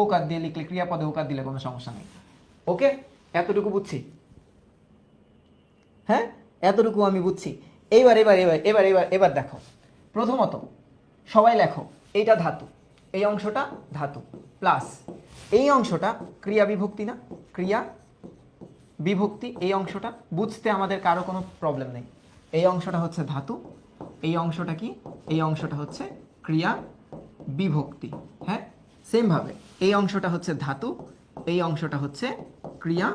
ওকার দিয়ে লিখলে, ক্রিয়াপদে ওকার দিলে কোনো সমস্যা নেই। ওকে, এতটুকু বুঝছি, হ্যাঁ এতটুকু আমি বুঝছি। এইবার এবার এবার এবার এবার এবার দেখো, প্রথমত সবাই লেখো, এইটা ধাতু, এই অংশটা ধাতু, প্লাস এই অংশটা ক্রিয়া বিভক্তি না? ক্রিয়া বিভক্তি। এই অংশটা বুঝতে আমাদের কারো কোনো প্রবলেম নেই। এই অংশটা হচ্ছে ধাতু, এই অংশটা কি? এই অংশটা হচ্ছে ক্রিয়া বিভক্তি, হ্যাঁ। সেমভাবে এই অংশটা হচ্ছে ধাতু, এই অংশটা হচ্ছে ক্রিয়া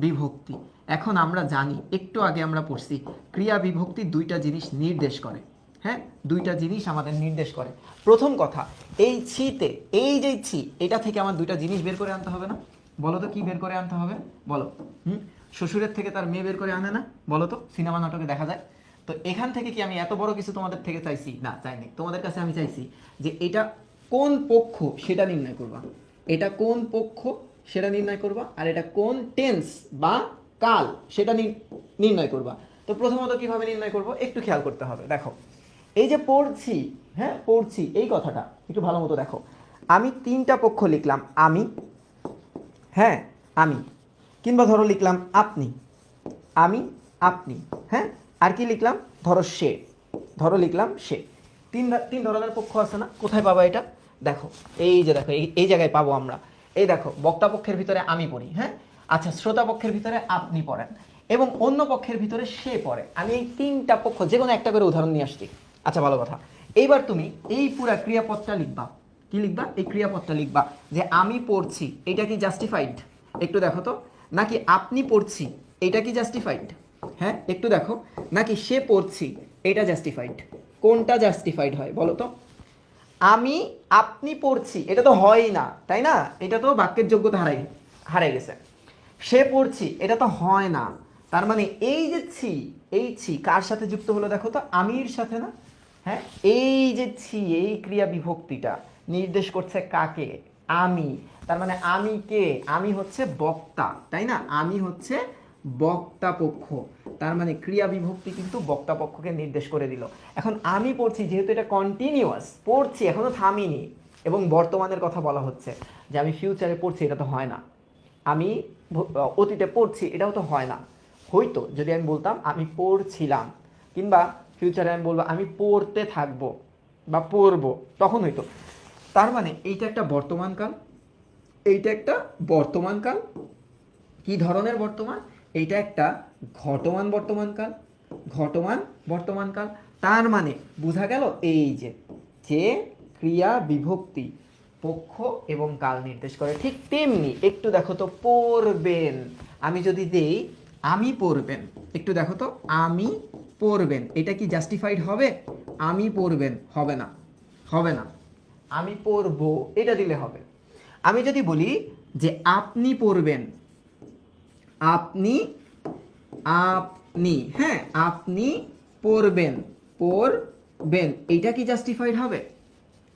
বিভক্তি। এখন আমরা জানি, একটু আগে আমরা পড়ছি, ক্রিয়া বিভক্তি 2টা জিনিস নির্দেশ করে, হ্যাঁ 2টা জিনিস আমাদের নির্দেশ করে। প্রথম কথা, এই ছিতে, এই যে ছি, এটা থেকে আমার 2টা জিনিস বের করে আনতে হবে না? বলো তো কি বের করে আনতে হবে? বলো। শ্বশুরের থেকে তার মেয়ে বের করে আনে না? বলো তো, সিনেমা নাটকে দেখা যায়। তো এখান থেকে কি আমি এত বড় কিছু তোমাদের থেকে চাইছি? না, চাইনি। তোমাদের কাছে আমি চাইছি যে এটা কোন পক্ষ সেটা নির্ণয় করবা, এটা কোন পক্ষ সেটা নির্ণয় করবা, আর এটা কোন টেন্স বা কাল সেটা নির্ণয় করবা। তো প্রথমত কিভাবে নির্ণয় করব একটু খেয়াল করতে হবে। দেখো, এই যে পড়ছি, হ্যাঁ পড়ছি, এই কথাটা একটু ভালো মতো দেখো। আমি 3টা পক্ষ লিখলাম, আমি, হ্যাঁ আমি, কিংবা ধরো লিখলাম আপনি, আমি, আপনি, হ্যাঁ। আর কি লিখলাম? ধরো সে, ধরো লিখলাম সে। তিন ধরনের পক্ষ আছে না? কোথায় পাবো এটা? দেখো, এই যে দেখো, এই জায়গায় পাবো আমরা। এই দেখো, বক্তা পক্ষের ভিতরে আমি পড়ি, হ্যাঁ। আচ্ছা, শ্রোতা পক্ষের ভিতরে আপনি পড়েন, এবং অন্য পক্ষের ভিতরে সে পড়ে। আমি এই 3টা পক্ষ যে কোনো একটা করে উদাহরণ নিয়ে আসছি। আচ্ছা, ভালো কথা। এইবার তুমি এই পুরা ক্রিয়াপদটা লিখবা। কি লিখবা? এই ক্রিয়াপদটা লিখবা যে আমি পড়ছি, এটা কি জাস্টিফাইড? একটু দেখো তো। নাকি আপনি পড়ছি, এটা কি জাস্টিফাইড? হ্যাঁ একটু দেখো। নাকি সে পড়ছি, এটা জাস্টিফাইড? কোনটা জাস্টিফাইড হয় বলো তো? আমি আপনি পড়ছি, এটা তো হয়ই না, তাই না? এটা তো বাক্যের যোগ্যতা হারাই গেছে। সে পড়ছি, এটা তো হয় না। তার মানে এই যে ছি, এই ছি কার সাথে যুক্ত হলো দেখো তো? আমির সাথে না? হ্যাঁ, এই যে ছি, এই ক্রিয়া বিভক্তিটা নির্দেশ করছে কাকে? আমি, তার মানে আমি কে? আমি হচ্ছে বক্তা, তাই না? আমি হচ্ছে বক্তা পক্ষ, তার মানে ক্রিয়া বিভক্তি কিন্তু বক্তা পক্ষকে নির্দেশ করে দিল। এখন আমি পড়ছি, যেহেতু এটা কন্টিনিউয়াস, পড়ছি, এখনো থামিনি, এবং বর্তমানের কথা বলা হচ্ছে, যে আমি ফিউচারে পড়ছি, এটা তো হয় না। আমি অতীতে পড়ছি, এটাও তো হয় না। হয়তো যদি আমি বলতাম আমি পড়ছিলাম, কিংবা ফিউচারে আমি বলবো আমি পড়তে থাকবো বা পড়বো, তখন হইতো। তার মানে এইটা একটা বর্তমান কাল, এইটা একটা বর্তমান কাল। কি ধরনের বর্তমান? এইটা একটা ঘটমান বর্তমান কাল, ঘটমান বর্তমান কাল। তার মানে বোঝা গেল এই যে, যে ক্রিয়া বিভক্তি পক্ষ এবং কাল নির্দেশ করে, ঠিক তেমনি একটু দেখো তো পড়বেন, আমি যদি দেই আমি পড়বেন, একটু দেখো তো আমি পড়বেন, এটা কি জাস্টিফাইড হবে? আমি পড়বেন হবে না, হবে না। আমি পড়বো এটা দিলে হবে। আমি যদি বলি যে আপনি পড়বেন, আপনি, আপনি, হ্যাঁ আপনি পড়বেন, পড়বেন, এইটা কি জাস্টিফাইড হবে?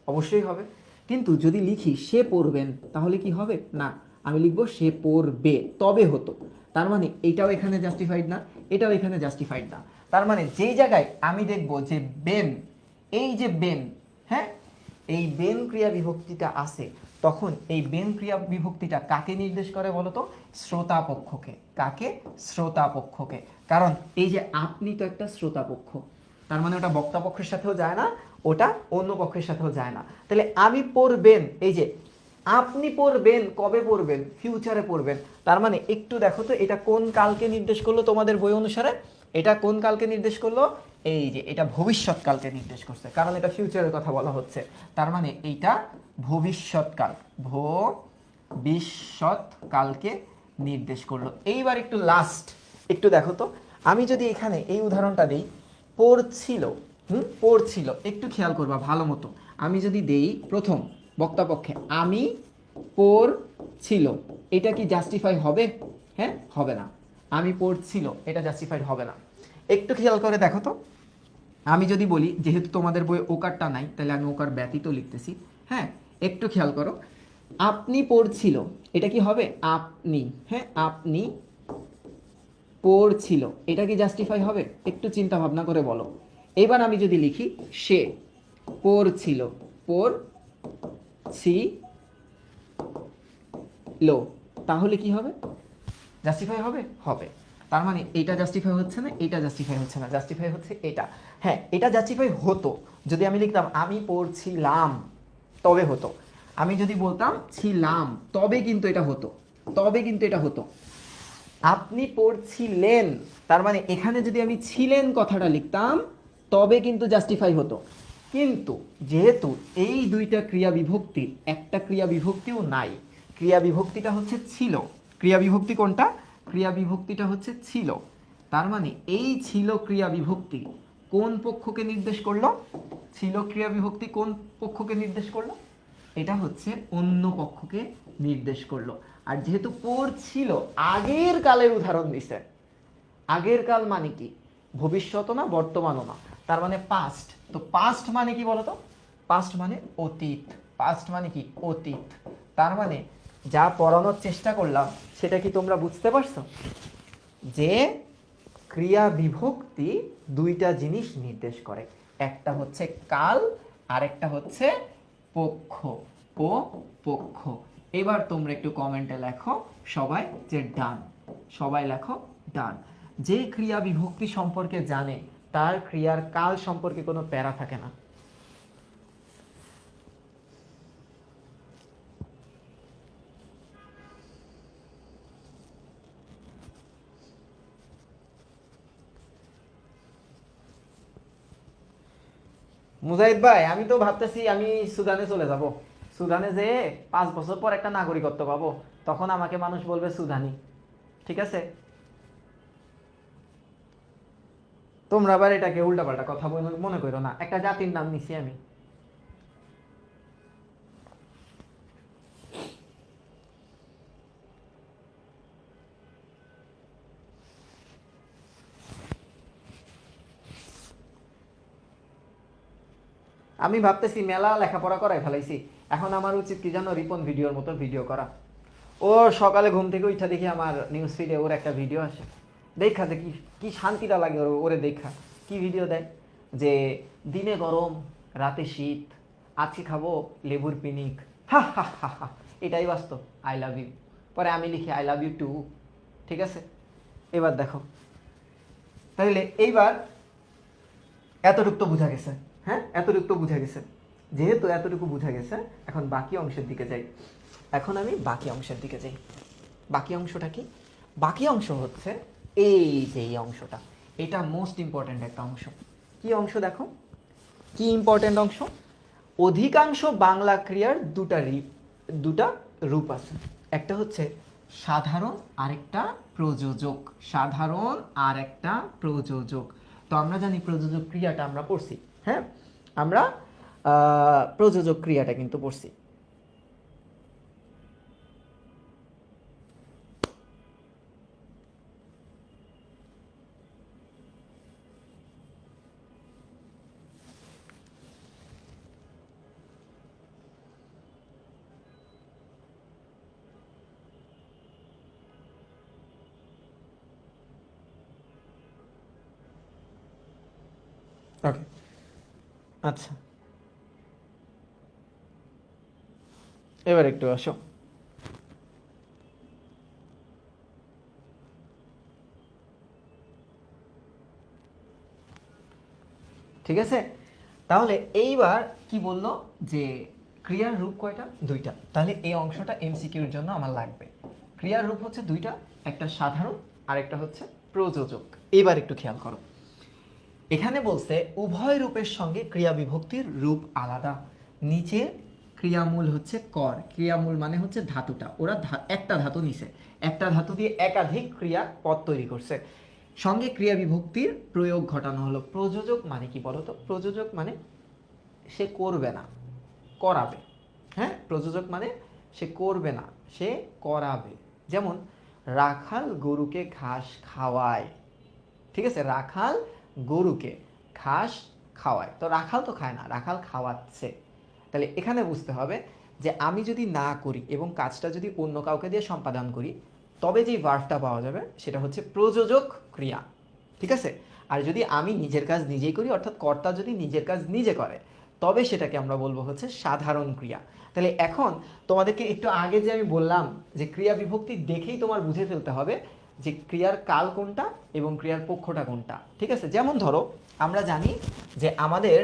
অবশ্যই হবে। কিন্তু যদি লিখি সে পড়বেন, তাহলে কি হবে? না, আমি লিখবো সে পড়বে, তবে হতো। তার মানে এইটাও এখানে জাস্টিফাইড না, এটাও এখানে জাস্টিফাইড না। তার মানে যেই জায়গায় আমি দেখবো যে বেন, এই যে বেন, হ্যাঁ, এই বেন ক্রিয়া বিভক্তিটা আছে, তখন এই বেন ক্রিয়া বিভক্তিটা কাকে নির্দেশ করে বলতো? শ্রোতা পক্ষকে। কাকে? শ্রোতা পক্ষকে। কারণ এই যে আপনি তো একটা শ্রোতা পক্ষ, তার মানে ওটা বক্তা পক্ষের সাথেও যায় না, ওটা অন্য পক্ষের সাথেও যায় না। তাহলে আমি পড়বেন, এই যে আপনি পড়বেন, কবে পড়বেন? ফিউচারে পড়বেন। তার মানে একটু দেখো তো এটা কোন কালকে নির্দেশ করলো তোমাদের বই অনুসারে? এটা কোন কালকে নির্দেশ করলো? এই যে এটা ভবিষ্যৎকালকে নির্দেশ করছে, কারণ এটা ফিউচারের কথা বলা হচ্ছে। তার মানে এইটা ভবিষ্যৎকাল, ভবিষ্যৎকালকে নির্দেশ করলো। এইবার একটু লাস্ট, একটু দেখো তো, আমি যদি এখানে এই উদাহরণটা দিই, পড়ছিল, পড়ছিল, একটু খেয়াল করবা ভালো মতো। আমি যদি দেই প্রথম বক্তা পক্ষে আমি পড়ছিল, এটা কি জাস্টিফাই হবে? হ্যাঁ, হবে না। আমি পড়ছিল, এটা জাস্টিফাইড হবে না। একটু খেয়াল করে দেখো তো, আমি যদি বলি, যেহেতু তোমাদের বইয়ে ওকারটা নাই, তাহলে আমি ওকার ব্যতীত লিখতেছি। হ্যাঁ, একটু খেয়াল করো, আপনি পড়ছিল, এটা কি হবে? আপনি, হ্যাঁ আপনি পড়ছিল, এটা কি জাস্টিফাই হবে? একটু চিন্তা ভাবনা করে বলো। এবার আমি যদি লিখি সে পড়ছিল, পড়ছিল, তাহলে কি হবে? জাস্টিফাই হবে? হবে। তার মানে এটা জাস্টিফাই হচ্ছে না, এটা জাস্টিফাই হচ্ছে না, জাস্টিফাই হচ্ছে এটা। হ্যাঁ, এটা জাস্টিফাই হতো যদি আমি লিখতাম আমি পড়ছিলাম, তবে হতো। আমি যদি বলতাম ছিলাম, তবে কিন্তু এটা হতো, তবে কিন্তু এটা হতো। আপনি পড়ছিলেন, তার মানে এখানে যদি আমি ছিলেন কথাটা লিখতাম, তবে কিন্তু জাস্টিফাই হতো। কিন্তু যেহেতু এই দুইটা ক্রিয়া বিভক্তির একটা ক্রিয়া বিভক্তিও নাই, ক্রিয়া বিভক্তিটা হচ্ছে ছিল, ক্রিয়া বিভক্তি কোনটা? ক্রিয়া বিভক্তিটা হচ্ছে ছিল। তার মানে এই ছিল ক্রিয়া বিভক্তি কোন পক্ষকে নির্দেশ করলো? ছিল ক্রিয়া বিভক্তি কোন পক্ষকে নির্দেশ করলো? এটা হচ্ছে অন্য পক্ষকে নির্দেশ করলো। আর যেহেতু পড়ছিল, আগের কালের উদাহরণ দিছে, আগের কাল মানে কি? ভবিষ্যৎও না, বর্তমানও না, তার মানে পাস্ট। তো পাস্ট মানে কি বলতো? পাস্ট মানে অতীত, পাস্ট মানে কি? অতীত। তার মানে যা পড়ানোর চেষ্টা করলাম সেটা কি তোমরা বুঝতে পারছো? যে ক্রিয়া বিভক্তি দুইটা জিনিস নির্দেশ করে, একটা হচ্ছে কাল, আর একটা হচ্ছে পক্ষ ও পক্ষ। এবার তোমরা একটু কমেন্টে লেখো সবাই যে ডান, সবাই লেখো ডান। যে ক্রিয়া বিভক্তি সম্পর্কে জানে তার ক্রিয়ার কাল সম্পর্কে কোনো প্যারা থাকে না। মুজাহিদ ভাই, আমি তো ভাবতেছি আমি সুদানে চলে যাব। সুদানে যেয়ে 5 বছর পর একটা নাগরিকত্ব পাবো, তখন আমাকে মানুষ বলবে সুদানি। ঠিক আছে? তোমরা আবার এটাকে উল্টাপাল্টা কথা মনে করো না, একটা জাতির নাম নিছি আমি। আমি ভাবতেছি মেলা লেখাপড়া করাই ফেলাইছি, এখন আমার উচিত কি জানো, রিপন ভিডিওর মতো ভিডিও করা। ওর সকালে ঘুম থেকে উঠা দেখি আমার নিউজ ফিডে ওর একটা ভিডিও আসে, দেখা দেখি কি শান্তিটা লাগে ওরে দেখা। কি ভিডিও দেয় যে দিনে গরম রাতে শীত, আজকে খাবো লেবুর পিনিক, হা হা হা হা, এটাই বাস্তব। আই লাভ ইউ, পরে আমি লিখি আই লাভ ইউ টু। ঠিক আছে, এবার দেখো তাহলে এইবার এতটুকু তো বোঝা গেছে। হ্যাঁ, এতটুকু তো বোঝা গেছে। যেহেতু এতটুকু বোঝা গেছে, এখন বাকি অংশের দিকে যাই। এখন আমি বাকি অংশের দিকে যাই। বাকি অংশটা কি? বাকি অংশ হচ্ছে এই যে এই অংশটা, এটা মোস্ট ইম্পর্ট্যান্ট একটা অংশ। কি অংশ দেখো, কি ইম্পর্ট্যান্ট অংশ? অধিকাংশ বাংলা ক্রিয়ার দুটা রূপ আছে, একটা হচ্ছে সাধারণ আরেকটা প্রযোজক। সাধারণ আর একটা প্রযোজক। তো আমরা জানি প্রযোজক ক্রিয়াটা আমরা পড়ছি। হ্যাঁ, আমরা প্রযোজক ক্রিয়াটা কিন্তু পড়ছি। ওকে, আচ্ছা, এবার একটু আসো। ঠিক আছে, তাহলে এইবার কি বললো যে ক্রিয়ার রূপ কয়টা? দুইটা। তাহলে এই অংশটা এমসিকিউর জন্য আমার লাগবে। ক্রিয়ার রূপ হচ্ছে দুইটা, একটা সাধারণ আর একটা হচ্ছে প্রযোজক। এবার একটু খেয়াল করো, এখানে বলছে উভয় রূপের সঙ্গে ক্রিয়া বিভক্তির রূপ আলাদা। নিচে ক্রিয়ামূল হচ্ছে কর, ক্রিয়ামূল মানে হচ্ছে ধাতুটা, ওরা একটা ধাতু নিছে, একটা ধাতু দিয়ে একাধিক ক্রিয়া পদ তৈরি করছে, সঙ্গে ক্রিয়া বিভক্তির প্রয়োগ ঘটানো হলো। প্রযোজক মানে কি বলতো? প্রযোজক মানে সে করবে না, করাবে। হ্যাঁ, প্রযোজক মানে সে করবে না, সে করাবে। যেমন রাখাল গরুকে ঘাস খাওয়ায়। ঠিক আছে, রাখাল গরুকে ঘাস খাওয়ায়, তো রাখাল তো খায় না, রাখাল খাওয়াচ্ছে। তাহলে এখানে বুঝতে হবে যে আমি যদি না করি এবং কাজটা যদি অন্য কাউকে দিয়ে সম্পাদন করি, তবে যেই ভার্বটা পাওয়া যাবে সেটা হচ্ছে প্রযোজক ক্রিয়া। ঠিক আছে, আর যদি আমি নিজের কাজ নিজেই করি, অর্থাৎ কর্তা যদি নিজের কাজ নিজে করে, তবে সেটাকে আমরা বলবো হচ্ছে সাধারণ ক্রিয়া। তাহলে এখন তোমাদেরকে একটু আগে যে আমি বললাম যে ক্রিয়া বিভক্তি দেখেই তোমার বুঝে ফেলতে হবে যে ক্রিয়ার কাল কোনটা এবং ক্রিয়ার পক্ষটা কোনটা। ঠিক আছে, যেমন ধরো আমরা জানি যে আমাদের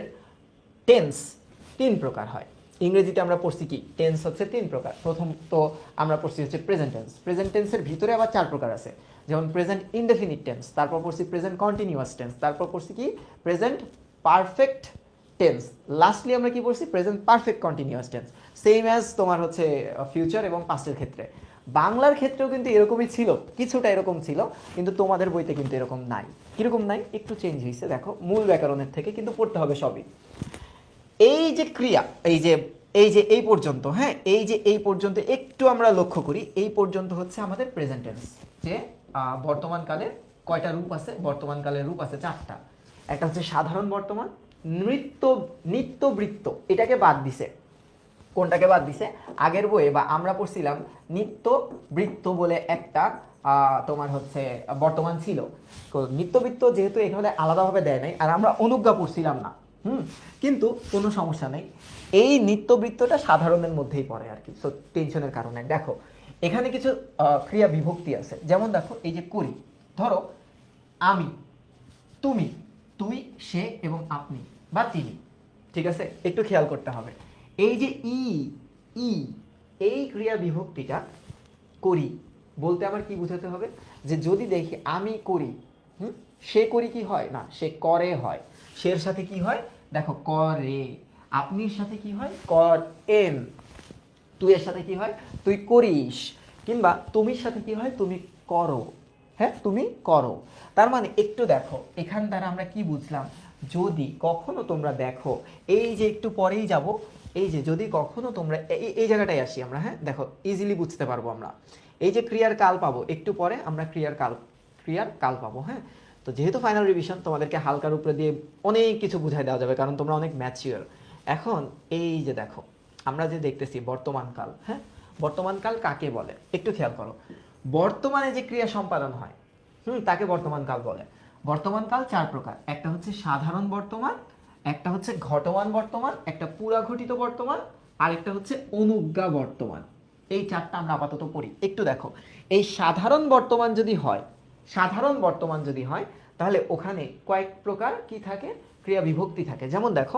টেন্স 3 প্রকার হয়। ইংরেজিতে আমরা পড়ছি কি, টেন্স হচ্ছে 3 প্রকার। প্রথম তো আমরা পড়ছি হচ্ছে প্রেজেন্ট টেন্স। প্রেজেন্ট টেন্সের ভিতরে আবার 4 প্রকার আছে, যেমন প্রেজেন্ট ইনডেফিনিট টেন্স, তারপর পড়ছি প্রেজেন্ট কন্টিনিউয়াস টেন্স, তারপর পড়ছি কি প্রেজেন্ট পারফেক্ট টেন্স, লাস্টলি আমরা কি পড়ছি present perfect continuous tense. Same as তোমার হচ্ছে ফিউচার এবং পাস্টের ক্ষেত্রে। বাংলার ক্ষেত্রেও কিন্তু এরকমই ছিল, কিছুটা এরকম ছিল, কিন্তু তোমাদের বইতে কিন্তু এরকম নাই। কিরকম নাই? একটু চেঞ্জ হয়েছে, দেখো মূল ব্যাকরণের থেকে কিন্তু পড়তে হবে সবই। এই যে ক্রিয়া, এই পর্যন্ত, হ্যাঁ, এই পর্যন্ত একটু আমরা লক্ষ্য করি, এই পর্যন্ত হচ্ছে আমাদের প্রেজেন্ট টেন্স। যে বর্তমানকালে কয়টা রূপ আছে? বর্তমানকালের রূপ আছে 4টা। একটা হচ্ছে সাধারণ বর্তমান, নিত্যবৃত্ত, এটাকে বাদ দিছে। কোনটাকে বাদ দিছে? আগের বইয়ে বা আমরা পড়ছিলাম নিত্যবৃত্ত বলে একটা তোমার হচ্ছে বর্তমান ছিল। তো নিত্যবৃত্ত যেহেতু এখানে আলাদাভাবে দেয় নাই, আর আমরা অনুজ্ঞা পড়ছিলাম না, কিন্তু কোনো সমস্যা নেই, এই নিত্যবৃত্তটা সাধারণের মধ্যেই পড়ে আর কি, সো টেনশনের কারণে। দেখো এখানে কিছু ক্রিয়া বিভক্তি আছে, যেমন দেখো এই যে করি, ধরো আমি, তুমি, তুই, সে এবং আপনি বা তিনি। ঠিক আছে, একটু খেয়াল করতে হবে এই যে ই এই ক্রিয়া বিভক্তিটা করি বলতে আমার কি বুঝাতে হবে? যে যদি দেখি আমি করি, সে করি কি হয় না, সে করে হয়। সের সাথে কি হয়? দেখো করে। আপনির সাথে কি হয়? করেন। তুই এর সাথে কি হয়? তুই করিস। কিংবা তুমির সাথে কি হয়? তুমি করো। হ্যাঁ, তুমি করো। তার মানে একটু দেখো এখান দ্বারা আমরা কি বুঝলাম? যদি কখনো তোমরা দেখো, এই যে একটু পরেই যাব, এই যে যদি কখনো তোমরা এই জায়গাটায় আসি আমরা, হ্যাঁ দেখো ইজিলি বুঝতে পারবো আমরা। এই যে ক্রিয়ার কাল পাবো, একটু পরে আমরা ক্রিয়ার কাল পাবো। হ্যাঁ, তো যেহেতু ফাইনাল রিভিশন, তোমাদেরকে হালকার উপরে দিয়ে অনেক কিছু বুঝাই দেওয়া যাবে, কারণ তোমরা অনেক ম্যাচিওর। এখন এই যে দেখো আমরা যে দেখতেছি বর্তমানকাল, হ্যাঁ, বর্তমানকাল কাকে বলে একটু খেয়াল করো। বর্তমানে যে ক্রিয়া সম্পাদন হয় তাকে বর্তমানকাল বলে। বর্তমানকাল চার প্রকার, একটা হচ্ছে সাধারণ বর্তমান, একটা হচ্ছে ঘটমান বর্তমান, একটা পুরাঘটিত বর্তমান, আর একটা হচ্ছে অনুজ্ঞা বর্তমান। এই চারটা আমরা আপাতত পড়ি। একটু দেখো, এই সাধারণ বর্তমান যদি হয়, সাধারণ বর্তমান যদি হয় তাহলে ওখানে কয়েক প্রকার কি থাকে, ক্রিয়া বিভক্তি থাকে। যেমন দেখো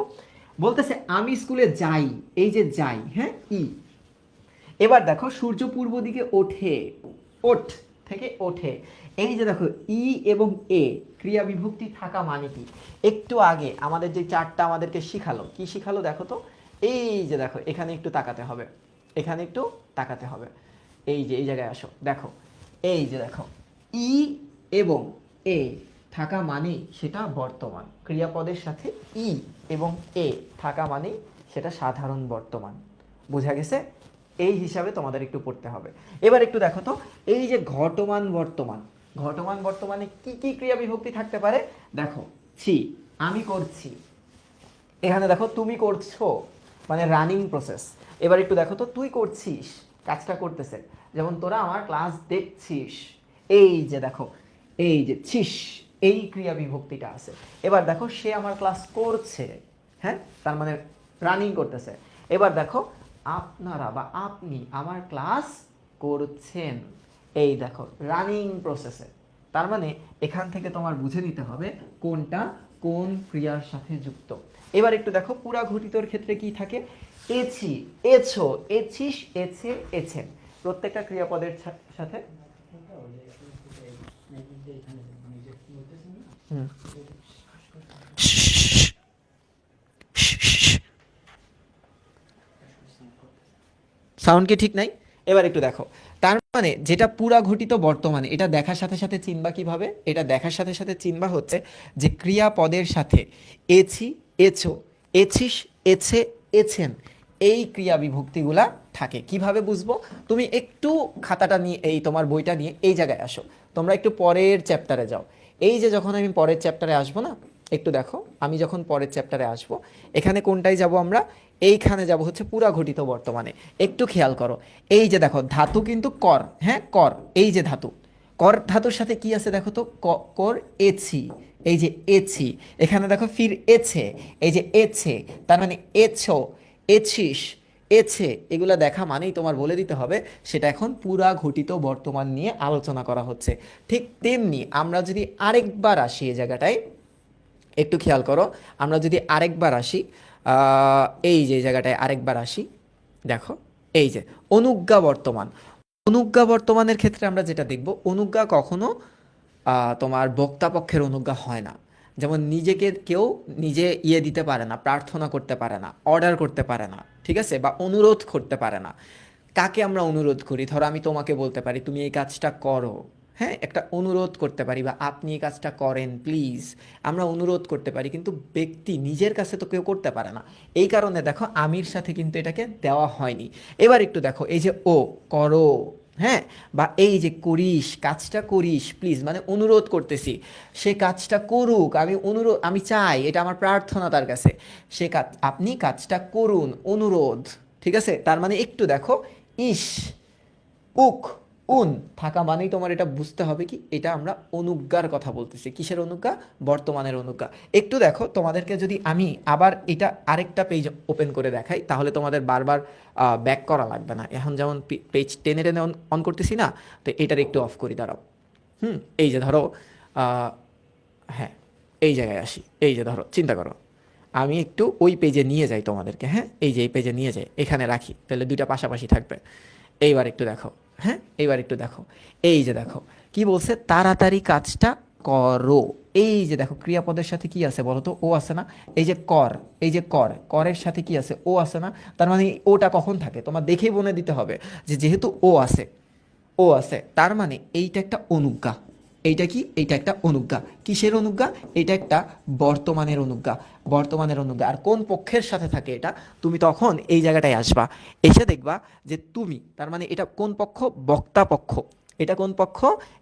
বলতেছে আমি স্কুলে যাই, এই যে যাই, হ্যাঁ, ই। এবার দেখো সূর্য পূর্ব দিকে ওঠে, ওঠ থেকে ওঠে, এই যে দেখো ই এবং এ ক্রিয়া বিভক্তি থাকা মানে কি? একটু আগে আমাদের যে চারটা আমাদেরকে শিখালো, কি শিখালো দেখো তো, এই যে দেখো এখানে একটু তাকাতে হবে, এখানে একটু তাকাতে হবে, এই যে এই জায়গায় আসো, দেখো এই যে দেখো ই এবং এ থাকা মানেই সেটা বর্তমান, ক্রিয়াপদের সাথে ই এবং এ থাকা মানেই সেটা সাধারণ বর্তমান। বোঝা গেছে? এই হিসাবে তোমাদের একটু পড়তে হবে। এবার একটু দেখো তো, এই যে ঘটমান বর্তমান, ঘটমান বর্তমানে কি কি ক্রিয়া বিভক্তি থাকতে পারে? দেখো ছি, আমি করছি, এখানে দেখো তুমি করছো, মানে রানিং প্রসেস। এবার একটু দেখো তো, তুই করছিস, কাজটা করতেছে, যেমন তোরা আমার ক্লাস দেখছিস, এই যে দেখো এই যে ছিস, এই ক্রিয়া বিভক্তিটা আছে। এবার দেখো সে আমার ক্লাস করছে, হ্যাঁ, তার মানে রানিং করতেছে। এবার দেখো আপনারা বা আপনি আমার ক্লাস করছেন, এই দেখো রানিং প্রসেসে। তার মানে এখান থেকে তোমার বুঝে নিতে হবে কোনটা কোন ক্রিয়ার সাথে যুক্ত। এবার একটু দেখো পুরা ঘটিতর ক্ষেত্রে কি থাকে, এছি, এছো, এছিস, এছে, এছেন, প্রত্যেকটা ক্রিয়াপদের সাথে সাউন্ড কি ঠিক নাই? এবার একটু দেখো, তার মানে যেটা পুরা ঘটিত বর্তমানে, এটা দেখার সাথে সাথে চিনবা কিভাবে? এটা দেখার সাথে সাথে চিনবা হচ্ছে যে ক্রিয়াপদের সাথে এছি, এছো, এছিস, এছে, এছেন, এই ক্রিয়া বিভক্তিগুলা থাকে। কিভাবে বুঝবো? তুমি একটু খাতাটা নিয়ে, এই তোমার বইটা নিয়ে এই জায়গায় আসো, তোমরা একটু পরের চ্যাপ্টারে যাও। এই যে যখন আমি পরের চ্যাপ্টারে আসবো না, একটু দেখো আমি যখন পরের চ্যাপ্টারে আসবো, এখানে কোনটায় যাব আমরা? এইখানে যাব হচ্ছে পুরা ঘটিত বর্তমানে। একটু খেয়াল করো, এই যে দেখো ধাতু কিন্তু কর, হ্যাঁ, কর, এই যে ধাতু, কর ধাতুর সাথে কি আছে দেখো তো, কর এছি, এই যে এছি, এখানে দেখো ফির এছে, এই যে এছে, তার মানে এছো, এছিস, এছে, এগুলা দেখা মানেই তোমার বলে দিতে হবে সেটা এখন পুরা ঘটিত বর্তমান নিয়ে আলোচনা করা হচ্ছে। ঠিক তেমনি আমরা যদি আরেকবার আসি এই জায়গাটায়, একটু খেয়াল করো, আমরা যদি আরেকবার আসি, এই যে জায়গাটায় আরেকবার আসি, দেখো এই যে অনুজ্ঞা বর্তমান, অনুজ্ঞা বর্তমানের ক্ষেত্রে আমরা যেটা দেখব, অনুজ্ঞা কখনো তোমার বক্তাপক্ষের অনুজ্ঞা হয় না। যেমন নিজেকে কেউ নিজে দিতে পারে না, প্রার্থনা করতে পারে না, অর্ডার করতে পারে না, ঠিক আছে, বা অনুরোধ করতে পারে না। কাকে আমরা অনুরোধ করি? ধরো আমি তোমাকে বলতে পারি তুমি এই কাজটা করো, হ্যাঁ, একটা অনুরোধ করতে পারি, বা আপনি এই কাজটা করেন প্লিজ, আমরা অনুরোধ করতে পারি, কিন্তু ব্যক্তি নিজের কাছে তো কেউ করতে পারে না। এই কারণে দেখো আমির সাথে কিন্তু এটাকে দেওয়া হয়নি। এবার একটু দেখো এই যে ও, করো, হ্যাঁ, বা এই যে করিস, কাজটা করিস প্লিজ, মানে অনুরোধ করতেছি সে কাজটা করুক, আমি অনুরোধ, আমি চাই, এটা আমার প্রার্থনা তার কাছে, সে কাজ, আপনি কাজটা করুন, অনুরোধ, ঠিক আছে। তার মানে একটু দেখো ইস, উক, উন থাকা মানেই তোমার এটা বুঝতে হবে কি এটা আমরা অনুজ্ঞার কথা বলতেছি। কিসের অনুজ্ঞা? বর্তমানের অনুজ্ঞা। একটু দেখো তোমাদেরকে যদি আমি আবার এটা আরেকটা পেজ ওপেন করে দেখাই, তাহলে তোমাদের বারবার ব্যাক করা লাগবে না। এখন যেমন পেজ টেনে টেনে অন করতেছি না, তো এটার একটু অফ করি, দাঁড়াও। এই যে ধরো, হ্যাঁ, এই জায়গায় আসি, এই যে ধরো চিন্তা করো, আমি একটু ওই পেজে নিয়ে যাই তোমাদেরকে, হ্যাঁ, এই যে এই পেজে নিয়ে যাই, এখানে রাখি, তাহলে দুইটা পাশাপাশি থাকবে। এইবার একটু দেখো, হ্যাঁ, এইবার একটু দেখো, এই যে দেখো কি বলছে, তাড়াতাড়ি কাজটা করো। এই যে দেখো ক্রিয়াপদের সাথে কি আছে বলো তো, ও আছে না? এই যে কর, এই যে কর, করের সাথে কি আছে? ও আছে না? তার মানে ওটা কখন থাকে তোমার দেখেই বলে দিতে হবে যে যেহেতু ও আছে, ও আছে, তার মানে এইটা একটা অনুজ্ঞা। এইটা কি? এইটা একটা অনুজ্ঞা। কিসের অনুজ্ঞা? এটা একটা বর্তমানের অনুজ্ঞা, বর্তমানের অনুজ্ঞা। আর কোন পক্ষের সাথে থাকে এটা? তুমি তখন এই জায়গাটায় আসবা, এসে দেখবা যে তুমি, তার মানে এটা কোন পক্ষ? বক্তা পক্ষ। এটা কোন পক্ষ?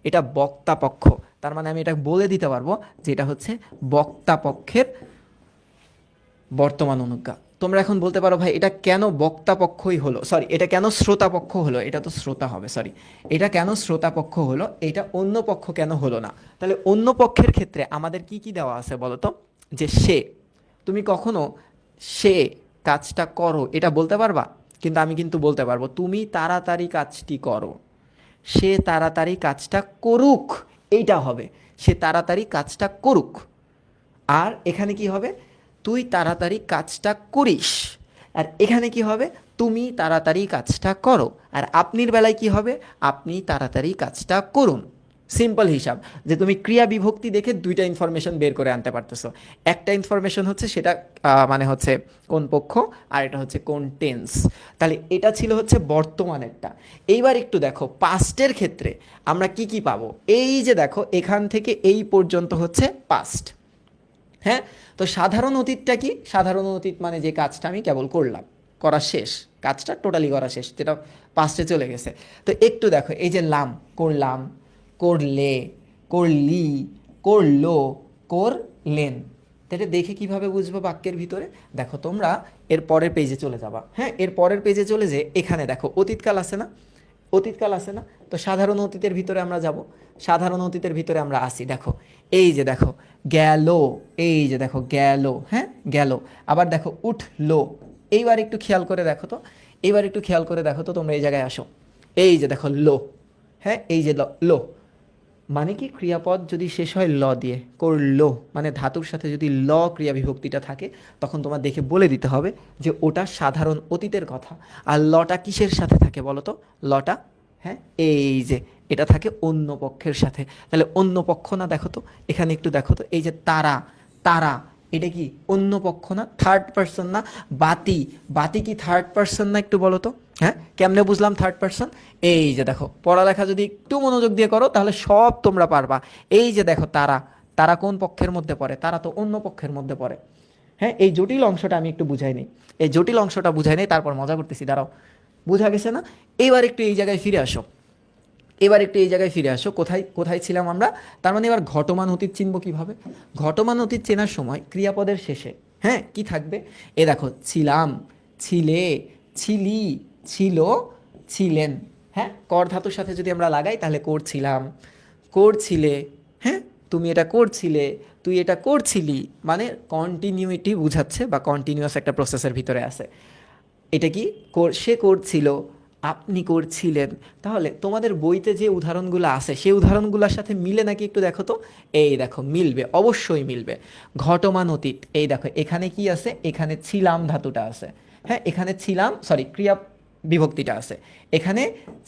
এটা বক্তা পক্ষ। তার মানে আমি এটা বলে দিতে পারবো যে এটা হচ্ছে বক্তা পক্ষের বর্তমান অনুজ্ঞা। তোমরা এখন বলতে পারো ভাই এটা কেন বক্তা পক্ষই হলো, সরি এটা কেন শ্রোতা পক্ষ হলো, এটা তো শ্রোতা হবে, সরি এটা কেন শ্রোতা পক্ষ হলো, এটা অন্য পক্ষ কেন হলো না? তাহলে অন্য পক্ষের ক্ষেত্রে আমাদের কি কি দেওয়া আছে বলো তো? যে সে, তুমি কখনো সে কাজটা করো এটা বলতে পারবা? কিন্তু আমি কিন্তু বলতে পারবো তুমি তাড়াতাড়ি কাজটি করো, সে তাড়াতাড়ি কাজটা করুক, এইটা হবে সে তাড়াতাড়ি কাজটা করুক। আর এখানে কি হবে? তুই তাড়াতাড়ি কাজটা করিস। আর এখানে কি হবে? তুমি তাড়াতাড়ি কাজটা করো। আর আপনির বেলায় কি হবে? আপনি তাড়াতাড়ি কাজটা করুন। সিম্পল হিসাব যে তুমি ক্রিয়া বিভক্তি দেখে দুইটা ইনফরমেশন বের করে আনতে পারতেছো। একটা ইনফরমেশন হচ্ছে সেটা মানে হচ্ছে কোন পক্ষ, আর এটা হচ্ছে কোন টেন্স। তাহলে এটা ছিল হচ্ছে বর্তমানেরটা। এইবার একটু দেখো পাস্টের ক্ষেত্রে আমরা কি কি পাবো। এই যে দেখো এখান থেকে এই পর্যন্ত হচ্ছে পাস্ট। হ্যাঁ, তো সাধারণ অতীতটা কি? সাধারণ অতীত মানে যে কাজটা আমি কেবল করলাম, করা শেষ, কাজটা টোটালি করা শেষ, যেটা পাস্টে চলে গেছে। তো একটু দেখো এই যে লাম, করলাম, করলে, করলি, করলো, করলেন। এটা দেখে কিভাবে বুঝবো বাক্যের ভিতরে? দেখো তোমরা এর পরের পেজে চলে যাবা। হ্যাঁ, এর পরের পেজে চলে যে এখানে দেখো অতীতকাল আছে না, অতীতকাল আছে না? তো সাধারণ অতীতের ভিতরে আমরা যাব, সাধারণ অতীতের ভিতরে আমরা আসি। দেখো এই যে দেখো গেল, এই যে দেখো গেল, হ্যাঁ গেল। আবার দেখো উঠলো। এইবার একটু খেয়াল করে দেখো তো, এইবার একটু খেয়াল করে দেখো তো, তোমরা এই জায়গায় আসো। এই যে দেখো লো, হ্যাঁ এই যে লো, মানে কি ক্রিয়াপদ যদি শেষ হয় ল দিয়ে, করলো মানে ধাতুর সাথে যদি ল ক্রিয়া বিভক্তিটা থাকে, তখন তোমার দেখে বলে দিতে হবে যে ওটা সাধারণ অতীতের কথা। আর লটা কিসের সাথে থাকে বলো তো? লটা, হ্যাঁ এই যে এটা থাকে অন্য পক্ষের সাথে। তাহলে অন্য পক্ষ না? দেখো তো এখানে একটু দেখো তো, এই যে তারা, তারা এটা কি অন্য পক্ষ না? থার্ড পার্সন না? বাতি, বাতি কি থার্ড পার্সন না? একটু বলো তো। হ্যাঁ, কেমনে বুঝলাম থার্ড পার্সন? এই যে দেখো পড়ালেখা যদি একটু মনোযোগ দিয়ে করো তাহলে সব তোমরা পারবা। এই যে দেখো তারা, তারা কোন পক্ষের মধ্যে পড়ে? তারা তো অন্য পক্ষের মধ্যে পড়ে। হ্যাঁ, এই জটিল অংশটা আমি একটু বুঝাই নিই, এই জটিল অংশটা বুঝাই নেই, তারপর মজা করতেছি, দাঁড়াও। বুঝা গেছে না? এবার একটু এই জায়গায় ফিরে আসো, এবার একটু এই জায়গায় ফিরে আসো। কোথায় কোথায় ছিলাম আমরা? তার মানে এবার ঘটমান অতীত চিনব কিভাবে? ঘটমান অতীত চেনার সময় ক্রিয়াপদের শেষে হ্যাঁ কি থাকবে? এ দেখো ছিলাম, ছিলে, ছিলি, ছিল, ছিলেন। হ্যাঁ, কর ধাতুর সাথে যদি আমরা লাগাই তাহলে করছিলাম, করছিলে, হ্যাঁ তুমি এটা করছিলে, তুই এটা করছিলি, মানে কন্টিনিউইটি বুঝাচ্ছে বা কন্টিনিউয়াস একটা প্রসেসের ভিতরে আছে। এটা কি? সে করছিল, আপনি করছিলেন। তাহলে তোমাদের বইতে যে উদাহরণগুলো আছে সেই উদাহরণগুলোর সাথে মিলে নাকি একটু দেখো তো। এই দেখো মিলবে, অবশ্যই মিলবে। ঘটমান অতীত, এই দেখো এখানে কি আছে? এখানে ছিলাম ধাতুটা আছে। হ্যাঁ, এখানে ছিলাম, সরি ক্রিয়া বিভক্তিটা আছে, এখানে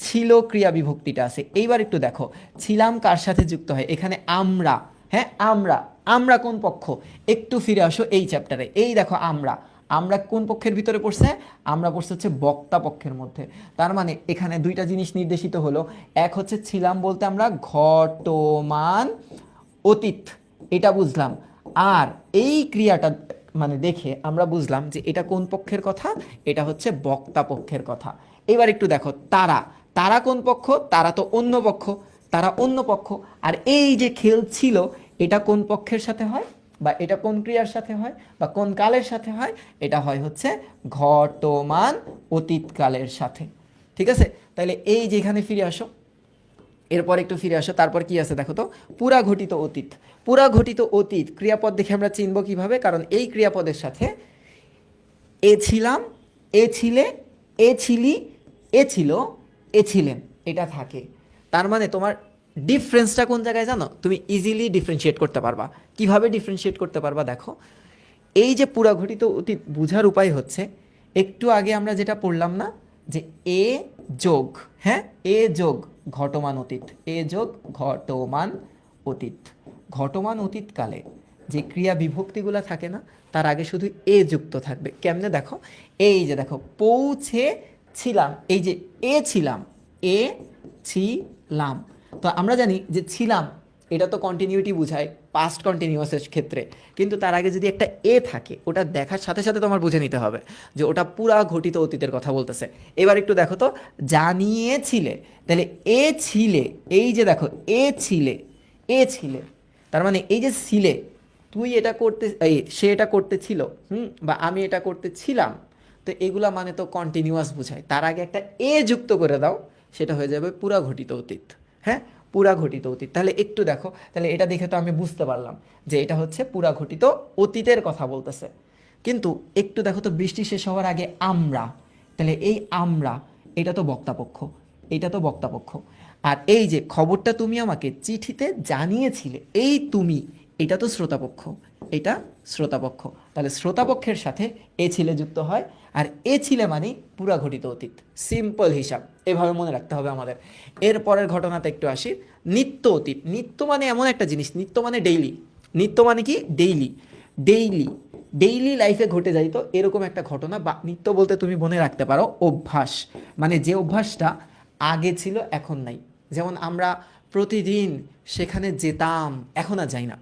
ছিল ক্রিয়া বিভক্তিটা আছে। এইবার একটু দেখো ছিলাম কার সাথে যুক্ত হয়? এখানে আমরা। হ্যাঁ আমরা, আমরা কোন পক্ষ? একটু ফিরে আসো এই চ্যাপ্টারে। এই দেখো আমরা, আমরা কোন পক্ষের ভিতরে পড়ছে? আমরা পড়ছে হচ্ছে বক্তা পক্ষের মধ্যে। তার মানে এখানে দুইটা জিনিস নির্দেশিত হলো। এক হচ্ছে ছিলাম বলতে আমরা ঘটমান অতীত, এটা বুঝলাম। আর এই ক্রিয়াটা মানে দেখে আমরা বুঝলাম যে এটা কোন পক্ষের কথা? এটা হচ্ছে বক্তা পক্ষের কথা। এবার একটু দেখো তারা, তারা কোন পক্ষ? তারা তো অন্য পক্ষ, তারা অন্য পক্ষ। আর এই যে খেলছিল, এটা কোন পক্ষের সাথে হয় বা এটা কোন ক্রিয়ার সাথে হয় বা কোন কালের সাথে হয়? এটা হয় হচ্ছে ঘটমান অতীতকালের সাথে। ঠিক আছে, তাহলে এই যে এখানে ফিরে আসো, এরপর একটু ফিরে আসো। তারপর কি আছে দেখো তো? পুরা ঘটিত অতীত। পুরা ঘটিত অতীত ক্রিয়াপদ দেখে আমরা চিনব কিভাবে? কারণ এই ক্রিয়াপদের সাথে এ ছিলাম, এ ছিলে, এ ছিলি, এ ছিল, এ ছিলেন, এটা থাকে। তার মানে তোমার ডিফারেন্সটা কোন জায়গায় জানো? তুমি ইজিলি ডিফারেন্সিয়েট করতে পারবা। কিভাবে ডিফারেন্সিয়েট করতে পারবা? দেখো এই যে পুরা ঘটিত অতীত বুঝার উপায় হচ্ছে, একটু আগে আমরা যেটা পড়লাম না যে এ যোগ, হ্যাঁ এ যোগ ঘটমান অতীত, এ যোগ ঘটমান অতীত। ঘটমান অতীতকালে যে ক্রিয়া বিভক্তিগুলো থাকে না, তার আগে শুধু এ যুক্ত থাকবে। কেমনে দেখো? এই যে দেখো পৌঁছে ছিলাম, এই যে এ ছিলাম, এ ছিলাম। তো আমরা জানি যে ছিলাম এটা তো কন্টিনিউটি বুঝায় পাস্ট কন্টিনিউয়াসের ক্ষেত্রে, কিন্তু তার আগে যদি একটা এ থাকে, ওটা দেখার সাথে সাথে তোমার বুঝে নিতে হবে যে ওটা পুরা ঘটিত অতীতের কথা বলতেছে। এবার একটু দেখো তো, জানিয়েছিলে, তাহলে এ ছিলে, এই যে দেখো এ ছিলে, এ ছিলে, তার মানে এই যে ছিলে, তুই এটা করতে, এই সে এটা করতেছিল, বা আমি এটা করতেছিলাম, তো এগুলা মানে তো কন্টিনিউয়াস বোঝায়। তার আগে একটা এ যুক্ত করে দাও, সেটা হয়ে যাবে পুরা ঘটিত অতীত। হ্যাঁ, পুরা ঘটিত অতীত। তাহলে একটু দেখো, তাহলে এটা দেখে তো আমি বুঝতে পারলাম যে এটা হচ্ছে পুরা ঘটিত অতীতের কথা বলতেছে। কিন্তু একটু দেখো তো, বৃষ্টি শেষ হওয়ার আগে আমরা, তাহলে এই আমরা, এটা তো বক্তাপক্ষ, এটা তো বক্তাপক্ষ। আর এই যে খবরটা তুমি আমাকে চিঠিতে জানিয়েছিলে, এই তুমি, এটা তো শ্রোতাপক্ষ, এটা শ্রোতাপক্ষ। তাহলে শ্রোতাপক্ষের সাথে এ ছিলে যুক্ত হয়, আর এ ছিলে মানে পুরা ঘটিত অতীত। সিম্পল হিসাব, এভাবে মনে রাখতে হবে আমাদের। এর পরের ঘটনাতে একটু আসি। নিত্য অতীত। নিত্য মানে এমন একটা জিনিস, নিত্য মানে ডেইলি। নিত্য মানে কি? ডেইলি। ডেইলি, ডেইলি লাইফে ঘটে যাইতো এরকম একটা ঘটনা, বা নিত্য বলতে তুমি মনে রাখতে পারো অভ্যাস, মানে যে অভ্যাসটা আগে ছিল এখন নাই। যেমন আমরা প্রতিদিন সেখানে যেতাম, এখন আর যাই না।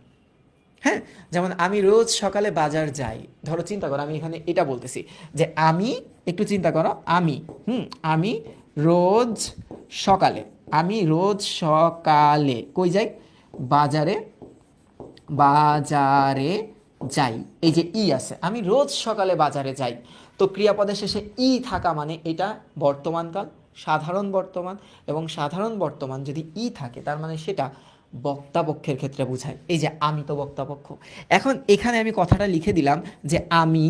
হ্যাঁ, যেমন আমি রোজ সকালে বাজার যাই, ধরো চিন্তা করো, আমি এখানে এটা বলতেছি যে আমি, একটু চিন্তা করো, আমি আমি রোজ সকালে, আমি রোজ সকালে কই যাই? বাজারে, বাজারে যাই। এই যে ই আছে, আমি রোজ সকালে বাজারে যাই, তো ক্রিয়াপদের শেষে ই থাকা মানে এটা বর্তমানকাল, সাধারণ বর্তমান, এবং সাধারণ বর্তমান যদি ই থাকে তার মানে সেটা বক্তাপক্ষের ক্ষেত্রে বোঝায়। এই যে আমি তো বক্তাপক্ষ। এখন এখানে আমি কথাটা লিখে দিলাম যে আমি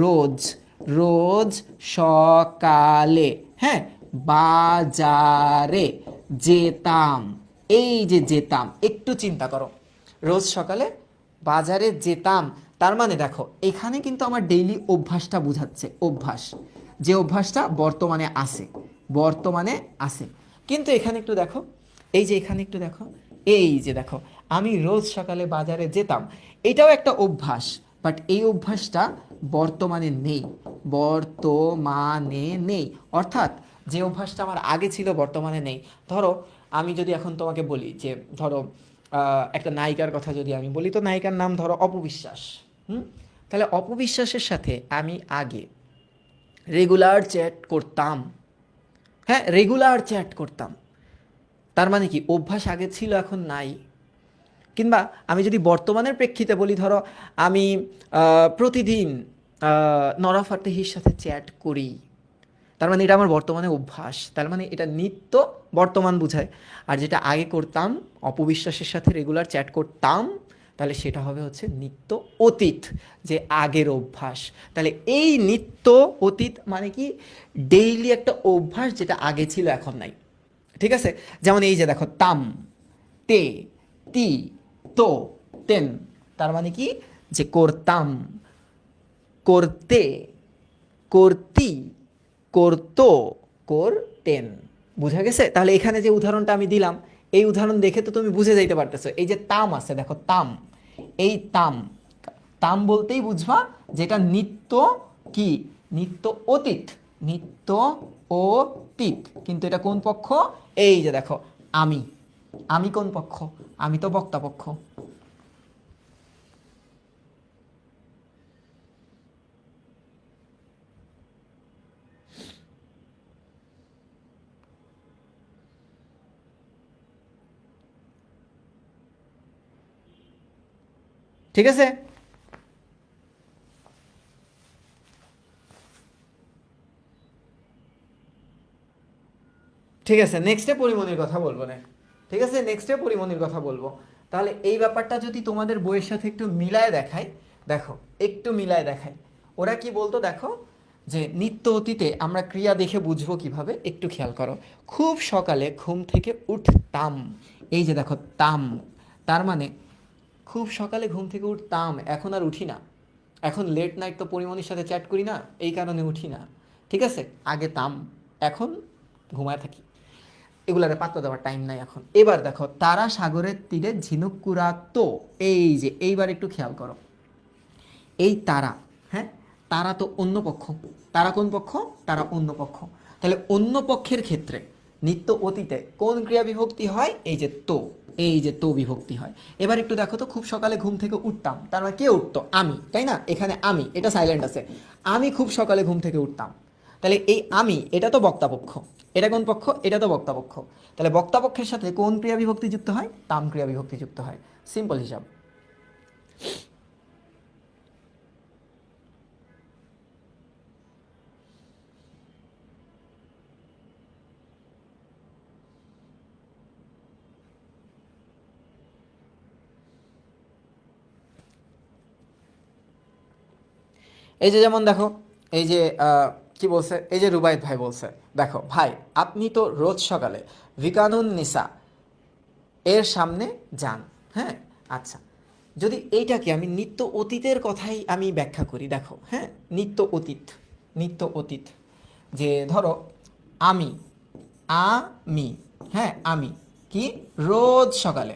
রোজ, রোজ সকালে, হ্যাঁ, বাজারে যেতাম। এই যে যেতাম, একটু চিন্তা করো, রোজ সকালে বাজারে যেতাম, তার মানে দেখো এখানে কিন্তু আমার ডেইলি অভ্যাসটা বোঝাচ্ছে, অভ্যাস, যে অভ্যাসটা বর্তমানে আসে, বর্তমানে আসে। কিন্তু এখানে একটু দেখো, এই যে এখানে একটু দেখো, এই যে দেখো, আমি রোজ সকালে বাজারে যেতাম, এটাও একটা অভ্যাস, বাট এই অভ্যাসটা বর্তমানে নেই, বর্তমানে নেই। অর্থাৎ যে অভ্যাসটা আমার আগে ছিল বর্তমানে নেই। ধরো আমি যদি এখন তোমাকে বলি যে, ধরো একটা নায়িকার কথা যদি আমি বলি, তো নায়িকার নাম ধরো অপবিশ্বাস। তাহলে অপবিশ্বাসের সাথে আমি আগে রেগুলার চ্যাট করতাম। হ্যাঁ, রেগুলার চ্যাট করতাম, তার মানে কি অভ্যাস আগে ছিল এখন নাই। কিংবা আমি যদি বর্তমানের প্রেক্ষিতে বলি, ধরো আমি প্রতিদিন নরা ফাতেহির সাথে চ্যাট করি, তার মানে এটা আমার বর্তমানে অভ্যাস, তার মানে এটা নিত্য বর্তমান বোঝায়। আর যেটা আগে করতাম, অপবিশ্বাসের সাথে রেগুলার চ্যাট করতাম, তাহলে সেটা হবে হচ্ছে নিত্য অতীত, যে আগের অভ্যাস। তাহলে এই নিত্য অতীত মানে কি? ডেইলি একটা অভ্যাস যেটা আগে ছিল এখন নাই। ঠিক আছে, যেমন এই যে দেখো, তাম, তে, তি, তো, তেন, তার মানে কি? যে করতাম, করতে, করতি, করতো, করতেন। বুঝা গেছে? তাহলে এখানে যে উদাহরণটা আমি দিলাম, এই উদাহরণ দেখে তো তুমি বুঝে যাইতে পারতেছো। এই যে তাম আছে, দেখো তাম, এই তাম, তাম বলতেই বুঝবা যেটা নিত্য, কি? নিত্য অতীত, নিত্য অতীত। কিন্তু এটা কোন পক্ষ? এই যে দেখো, আমি, আমি কোন পক্ষ? আমি তো বক্তা পক্ষ। ঠিক আছে? ঠিক আছে, নেক্সটে পরিমণির কথা বলবো না। ঠিক আছে, নেক্সটে পরিমণির কথা বলবো। তাহলে এই ব্যাপারটা যদি তোমাদের বইয়ের সাথে একটু মিলায় দেখাই, দেখো একটু মিলায় দেখাই, ওরা কি বলতো দেখো, যে নিত্য অতীতে আমরা ক্রিয়া দেখে বুঝবো কিভাবে, একটু খেয়াল করো। খুব সকালে ঘুম থেকে উঠতাম, এই যে দেখো তাম, তার মানে খুব সকালে ঘুম থেকে উঠতাম, এখন আর উঠি না। এখন লেট নাইট তো পরিমণির সাথে চ্যাট করি না, এই কারণে উঠি না। ঠিক আছে, আগে তাম, এখন ঘুমায় থাকি, এগুলারে পাত্তা দেওয়ার টাইম নাই এখন। এবার দেখো, তারা সাগরের তীরে ঝিনুক কুড়াতো, এই যে এইবার একটু খেয়াল করো, এই তারা, হ্যাঁ, তারা তো অন্য পক্ষ, তারা কোন পক্ষ? তারা অন্য পক্ষ। তাহলে অন্য পক্ষের ক্ষেত্রে নিত্য অতীতে কোন ক্রিয়া বিভক্তি হয়? এই যে তো, এই যে তো বিভক্তি হয়। এবার একটু দেখো তো, খুব সকালে ঘুম থেকে উঠতাম, তার মানে কে উঠতো? আমি, তাই না? এখানে আমি, এটা সাইলেন্ট আছে, আমি খুব সকালে ঘুম থেকে উঠতাম। তাহলে এই আমি, এটা তো বক্তাপক্ষ, এটা কোন পক্ষ? এটা তো বক্তাপক্ষ। তাহলে বক্তাপক্ষের সাথে কোন ক্রিয়া বিভক্তি যুক্ত হয়? তাম ক্রিয়া বিভক্তি যুক্ত হয়। সিম্পল হিসাব। এই যে যেমন দেখো, এই যে কি বলছে, এই যে রুবাইদ ভাই বলছে, দেখো ভাই আপনি তো রোজ সকালে ভিকানুন নিসা এর সামনে যান। হ্যাঁ, আচ্ছা, যদি এইটাকে আমি নিত্য অতীতের কথাই আমি ব্যাখ্যা করি, দেখো হ্যাঁ, নিত্য অতীত, নিত্য অতীত, যে ধরো আমি, আমি, হ্যাঁ আমি কি, রোজ সকালে,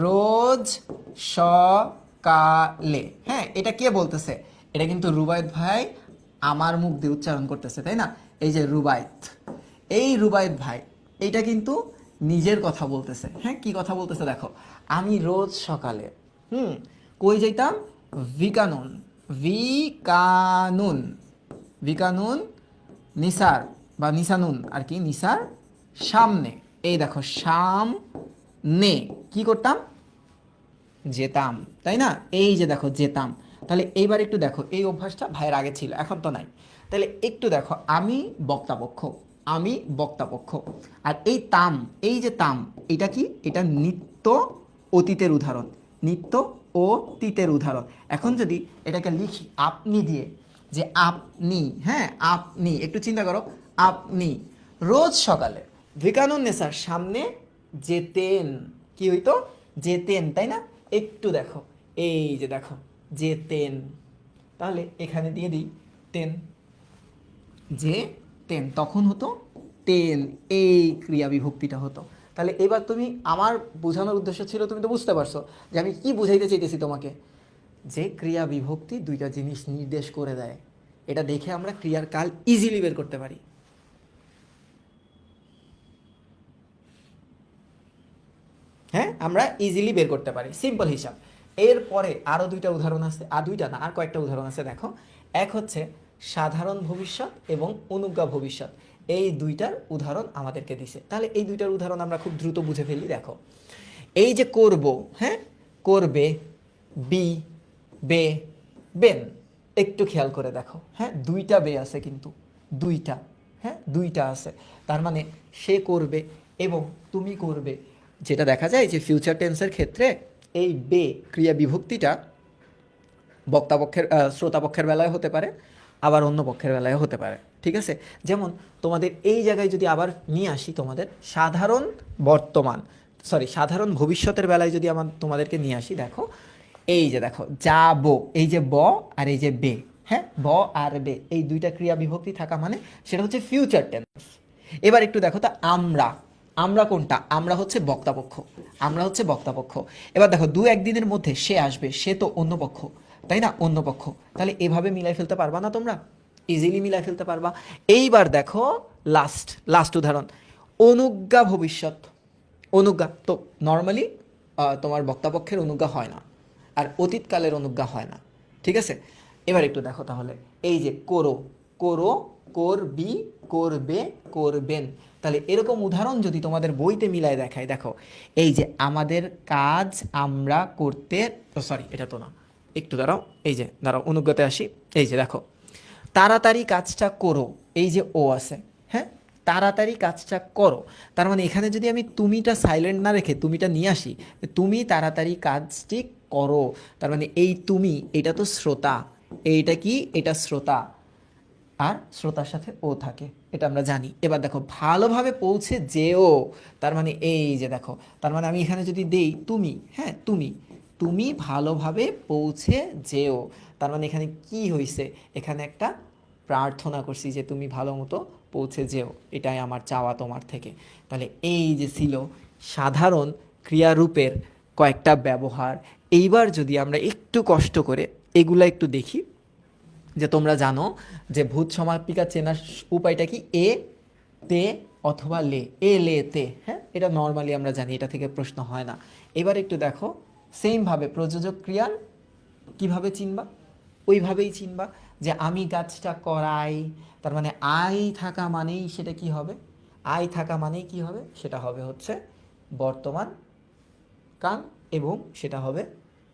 রোজ সকালে, হ্যাঁ এটা কে বলতেছে, এটা কিন্তু রুবায়েত ভাই আমার মুখ দিয়ে উচ্চারণ করতেছে, তাই না? এই যে রুবায়েত, এই রুবায়েত ভাই এইটা কিন্তু নিজের কথা বলতেছে। হ্যাঁ, কি কথা বলতেছে দেখো, আমি রোজ সকালে কই যাইতাম, ভিকানুন, ভিকানুন, ভিকানুন নিসার বা নিসানুন আর কি, নিসার সামনে, এই দেখো সামনে কি করতাম, যেতাম, তাই না? এই যে দেখো যেতাম। তাহলে এইবার একটু দেখো, এই অভ্যাসটা ভাইয়ের আগে ছিল, এখন তো নাই। তাহলে একটু দেখো, আমি বক্তাপক্ষ, আমি বক্তাপক্ষ, আর এই তাম, এই যে তাম, এটা কি, এটা নিত্য অতীতের উদাহরণ, নিত্য অতীতের উদাহরণ। এখন যদি এটাকে লিখি আপনি দিয়ে, যে আপনি, হ্যাঁ আপনি, একটু চিন্তা করো, আপনি রোজ সকালে ভিকানুন নেসার সামনে যেতেন, কি হইতো, যেতেন, তাই না? একটু দেখো, এই যে দেখো যেতেন, তাহলে এখানে দিয়ে দিই তেন, যে তেন, তখন হতো তেন, এই ক্রিয়া বিভক্তিটা হতো। তাহলে এবার তুমি, আমার বোঝানোর উদ্দেশ্য ছিল, তুমি তো বুঝতে পারছো যে আমি কি বুঝাইতে চাইতেছি তোমাকে, যে ক্রিয়া বিভক্তি দুইটা জিনিস নির্দেশ করে দেয়, এটা দেখে আমরা ক্রিয়ার কাল ইজিলি বের করতে পারি। হ্যাঁ, আমরা ইজিলি বের করতে পারি, সিম্পল হিসাব। এরপরে আরও দুইটা উদাহরণ আছে, আর দুইটা না, আর কয়েকটা উদাহরণ আছে, দেখো। এক হচ্ছে সাধারণ ভবিষ্যৎ এবং অনুজ্ঞা ভবিষ্যৎ, এই দুইটার উদাহরণ আমাদেরকে দিছে। তাহলে এই দুইটার উদাহরণ আমরা খুব দ্রুত বুঝে ফেলি, দেখো। এই যে করব, হ্যাঁ করবে, বি, বে, বেন, একটু খেয়াল করে দেখো, হ্যাঁ দুইটা বে আছে কিন্তু, দুইটা, হ্যাঁ দুইটা আছে, তার মানে সে করবে এবং তুমি করবে। যেটা দেখা যায় যে ফিউচার টেন্সের ক্ষেত্রে এই বে ক্রিয়া বিভক্তিটা বক্তাপক্ষের, শ্রোতাপক্ষের বেলায় হতে পারে, আবার অন্য পক্ষের বেলায় হতে পারে, ঠিক আছে? যেমন তোমাদের এই জায়গায় যদি আবার নিয়ে আসি, তোমাদের সাধারণ বর্তমান, সরি সাধারণ ভবিষ্যতের বেলায় যদি আমার তোমাদেরকে নিয়ে আসি, দেখো এই যে দেখো যাব, এই যে ব আর এই যে বে, হ্যাঁ ব আর বে, এই দুইটা ক্রিয়া বিভক্তি থাকা মানে সেটা হচ্ছে ফিউচার টেন্স। এবার একটু দেখো তো, আমরা, আমরা কোনটা, আমরা হচ্ছে বক্তাপক্ষ, আমরা হচ্ছে বক্তাপক্ষ। এবার দেখো দু একদিনের মধ্যে সে আসবে, সে তো অন্য পক্ষ, তাই না, অন্য পক্ষ। তাহলে এভাবে মিলাই ফেলতে পারবা না তোমরা, ইজিলি মিলাই ফেলতে পারবা। এইবার দেখো লাস্ট, লাস্ট উদাহরণ, অনুজ্ঞা ভবিষ্যৎ, অনুজ্ঞা তো নর্মালি তোমার বক্তাপক্ষের অনুজ্ঞা হয় না, আর অতীতকালের অনুজ্ঞা হয় না, ঠিক আছে? এবার একটু দেখো তাহলে, এই যে করো, করো, করবি, করবে, করবেন, তাহলে এরকম উদাহরণ যদি তোমাদের বইতে মিলায় দেখায়, দেখো এই যে আমাদের কাজ আমরা করতে, সরি এটা তো না, একটু দাঁড়াও, এই যে দাঁড়াও অনুজ্ঞাতে আসি, এই যে দেখো তাড়াতাড়ি কাজটা করো, এই যে ও আছে, হ্যাঁ তাড়াতাড়ি কাজটা করো, তার মানে এখানে যদি আমি তুমিটা সাইলেন্ট না রেখে তুমিটা নিয়ে আসি, তুমি তাড়াতাড়ি কাজটি করো, তার মানে এই তুমি, এটা তো শ্রোতা, এইটা কি, এটা শ্রোতা, আর শ্রোতার সাথে ও থাকে, এটা আমরা জানি। এবার দেখো ভালোভাবে পৌঁছে যেও, তার মানে এই যে দেখো, তার মানে আমি এখানে যদি দেই তুমি, হ্যাঁ তুমি, তুমি ভালোভাবে পৌঁছে যেও, তার মানে এখানে কি হয়েছে, এখানে একটা প্রার্থনা করছি যে তুমি ভালো মতো পৌঁছে যেও, এটাই আমার চাওয়া তোমার থেকে। তাহলে এই যে ছিল সাধারণ ক্রিয়ারূপের কয়েকটা ব্যবহার। এইবার যদি আমরা একটু কষ্ট করে এগুলা একটু দেখি, যে তোমরা জানো যে ভূত সমাপিকা চেনার উপায়টা কি, এ, তে অথবা লে, এ লে তে, হ্যাঁ এটা নর্মালি আমরা জানি, এটা থেকে প্রশ্ন হয় না। এবার একটু দেখো সেমভাবে প্রযোজক ক্রিয়ার কিভাবে চিনবা, ওইভাবেই চিনবা, যে আমি কাজটা করাই, তার মানে আই থাকা মানেই সেটা কি হবে, আই থাকা মানেই কি হবে, সেটা হবে হচ্ছে বর্তমান কাল এবং সেটা হবে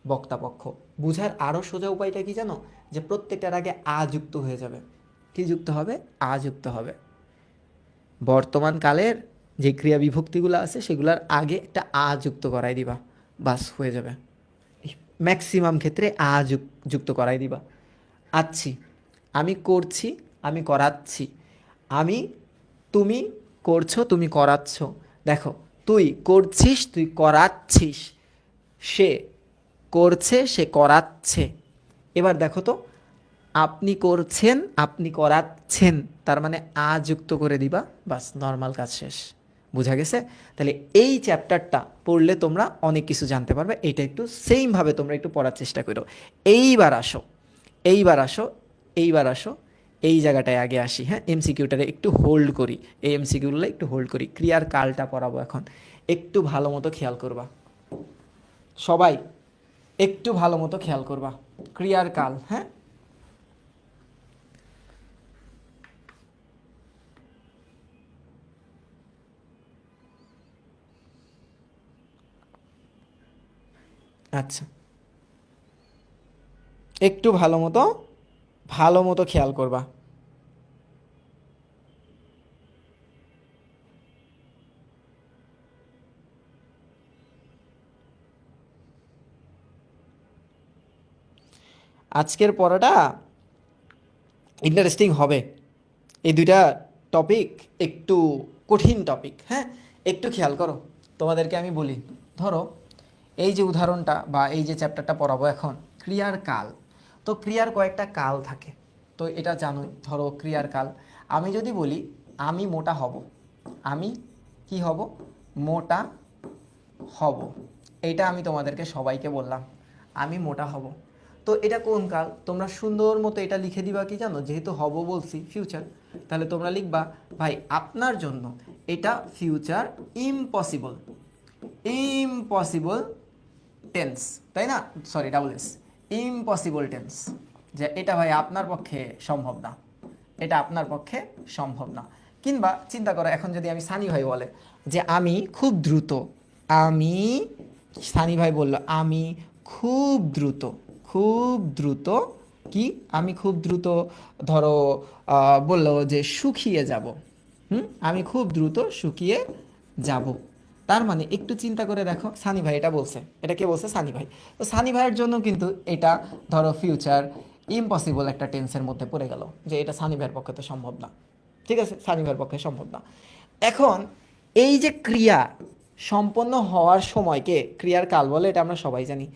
বক্তাপক্ষ। বুঝার আরও সোজা উপায়টা কি জানো, যে প্রত্যেকটার আগে আ যুক্ত হয়ে যাবে, কি যুক্ত হবে, আ যুক্ত হবে, বর্তমান কালের যে ক্রিয়া বিভক্তিগুলো আছে সেগুলোর আগে একটা আ যুক্ত করাই দিবা, বাস হয়ে যাবে। ম্যাক্সিমাম ক্ষেত্রে যুক্ত করাই দিবা। আচ্ছি, আমি করছি, আমি করাচ্ছি। আমি, তুমি করছো, তুমি করাচ্ছ। দেখো, তুই করছিস, তুই করাচ্ছিস। সে করছে, সে করাচ্ছে। এবার দেখো তো, আপনি করছেন, আপনি করাচ্ছেন, তার মানে আ যুক্ত করে দিবা, বাস নর্মাল কাজ শেষ। বোঝা গেছে? তাহলে এই চ্যাপ্টারটা পড়লে তোমরা অনেক কিছু জানতে পারবে। এটা একটু সেমভাবে তোমরা একটু পড়ার চেষ্টা করো। এইবার আসো, এইবার আসো, এইবার আসো, এই জায়গাটায় আগে আসি। হ্যাঁ, এমসিকিউটারে একটু হোল্ড করি, এই এমসিকিউগুলো একটু হোল্ড করি। ক্রিয়ার কালটা পড়াবো এখন, একটু ভালো মতো খেয়াল করবা সবাই, একটু ভালো মতো খেয়াল করবা। ক্রিয়ার কাল, হ্যাঁ, আচ্ছা, একটু ভালো মতো, ভালো মতো খেয়াল করবা। আজকের পড়াটা ইন্টারেস্টিং হবে। এই দুইটা টপিক একটু কঠিন টপিক। হ্যাঁ, একটু খেয়াল করো, তোমাদেরকে আমি বলি। ধরো, এই যে উদাহরণটা বা এই যে চ্যাপ্টারটা পড়াবো এখন, ক্রিয়ার কাল। তো ক্রিয়ার কয়েকটা কাল থাকে, তো এটা জানোই। ধরো ক্রিয়ার কাল, আমি যদি বলি আমি মোটা হব, আমি কি হব, মোটা হব। এইটা আমি তোমাদেরকে সবাইকে বললাম, আমি মোটা হব। তো এটা কোন কাল? তোমরা সুন্দর মতো এটা লিখে দিবা, কি জানো, যেহেতু হব বলছি ফিউচার, তাহলে তোমরা লিখবা ভাই আপনার জন্য এটা ফিউচার ইম্পসিবল, ইম্পসিবল টেন্স, তাই না? Sorry, double S, impossible tense. যে এটা ভাই আপনার পক্ষে সম্ভব না, এটা আপনার পক্ষে সম্ভব না। কিংবা চিন্তা করো, এখন যদি আমি, সানি ভাই বলে যে আমি খুব দ্রুত, আমি, সানি ভাই বলল আমি খুব দ্রুত, খুব দ্রুত, কি, আমি খুব দ্রুত, ধরো বললো যে শুকিয়ে যাব। আমি খুব দ্রুত শুকিয়ে যাব। তার মানে একটু চিন্তা করে দেখো, সানি ভাই এটা বলছে, এটা কে বলছে? সানি ভাই। তো সানি ভাইয়ের জন্য কিন্তু এটা ধরো ফিউচার ইম্পসিবল একটা টেন্সের মধ্যে পড়ে গেল, যে এটা সানি ভাইয়ের পক্ষে তো সম্ভব না। ঠিক আছে, সানি ভাইয়ের পক্ষে সম্ভব না। এখন এই যে ক্রিয়া সম্পন্ন হওয়ার সময়কে ক্রিয়ার কাল বলে, এটা আমরা সবাই জানি।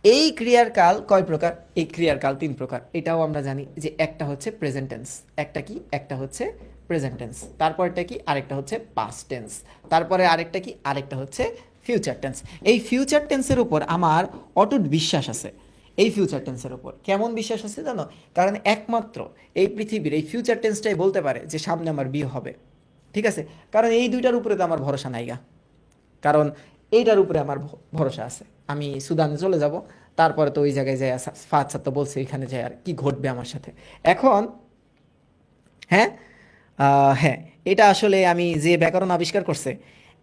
এই ক্রিয়ার কাল কয় প্রকার? এই ক্রিয়ার কাল 3 প্রকার, এটাও আমরা জানি। যে একটা হচ্ছে প্রেজেন্ট টেন্স, একটা কি, একটা হচ্ছে প্রেজেন্ট টেন্স, তারপরটা কি, আরেকটা হচ্ছে পাস্ট টেন্স, তারপরে আরেকটা কি, আরেকটা হচ্ছে ফিউচার টেন্স। এই ফিউচার টেন্সের উপর আমার অটুট বিশ্বাস আছে। এই ফিউচার টেন্সের উপর কেমন বিশ্বাস আছে জানো? কারণ একমাত্র এই পৃথিবীর এই ফিউচার টেন্সটাই বলতে পারে যে সামনে আমার বিয়ে হবে। ঠিক আছে, কারণ এই দুইটার উপরে তো আমার ভরসা নাইগা। কারণ এইটার উপরে আমার ভরসা আছে, আমি সুদানে চলে যাব, তারপরে তো ওই জায়গায় যাই, ফাদ তো বলছে এখানে যাই, আর কি ঘটবে আমার সাথে এখন। হ্যাঁ, হ্যাঁ, এটা আসলে আমি যে ব্যাকরণ আবিষ্কার করছে,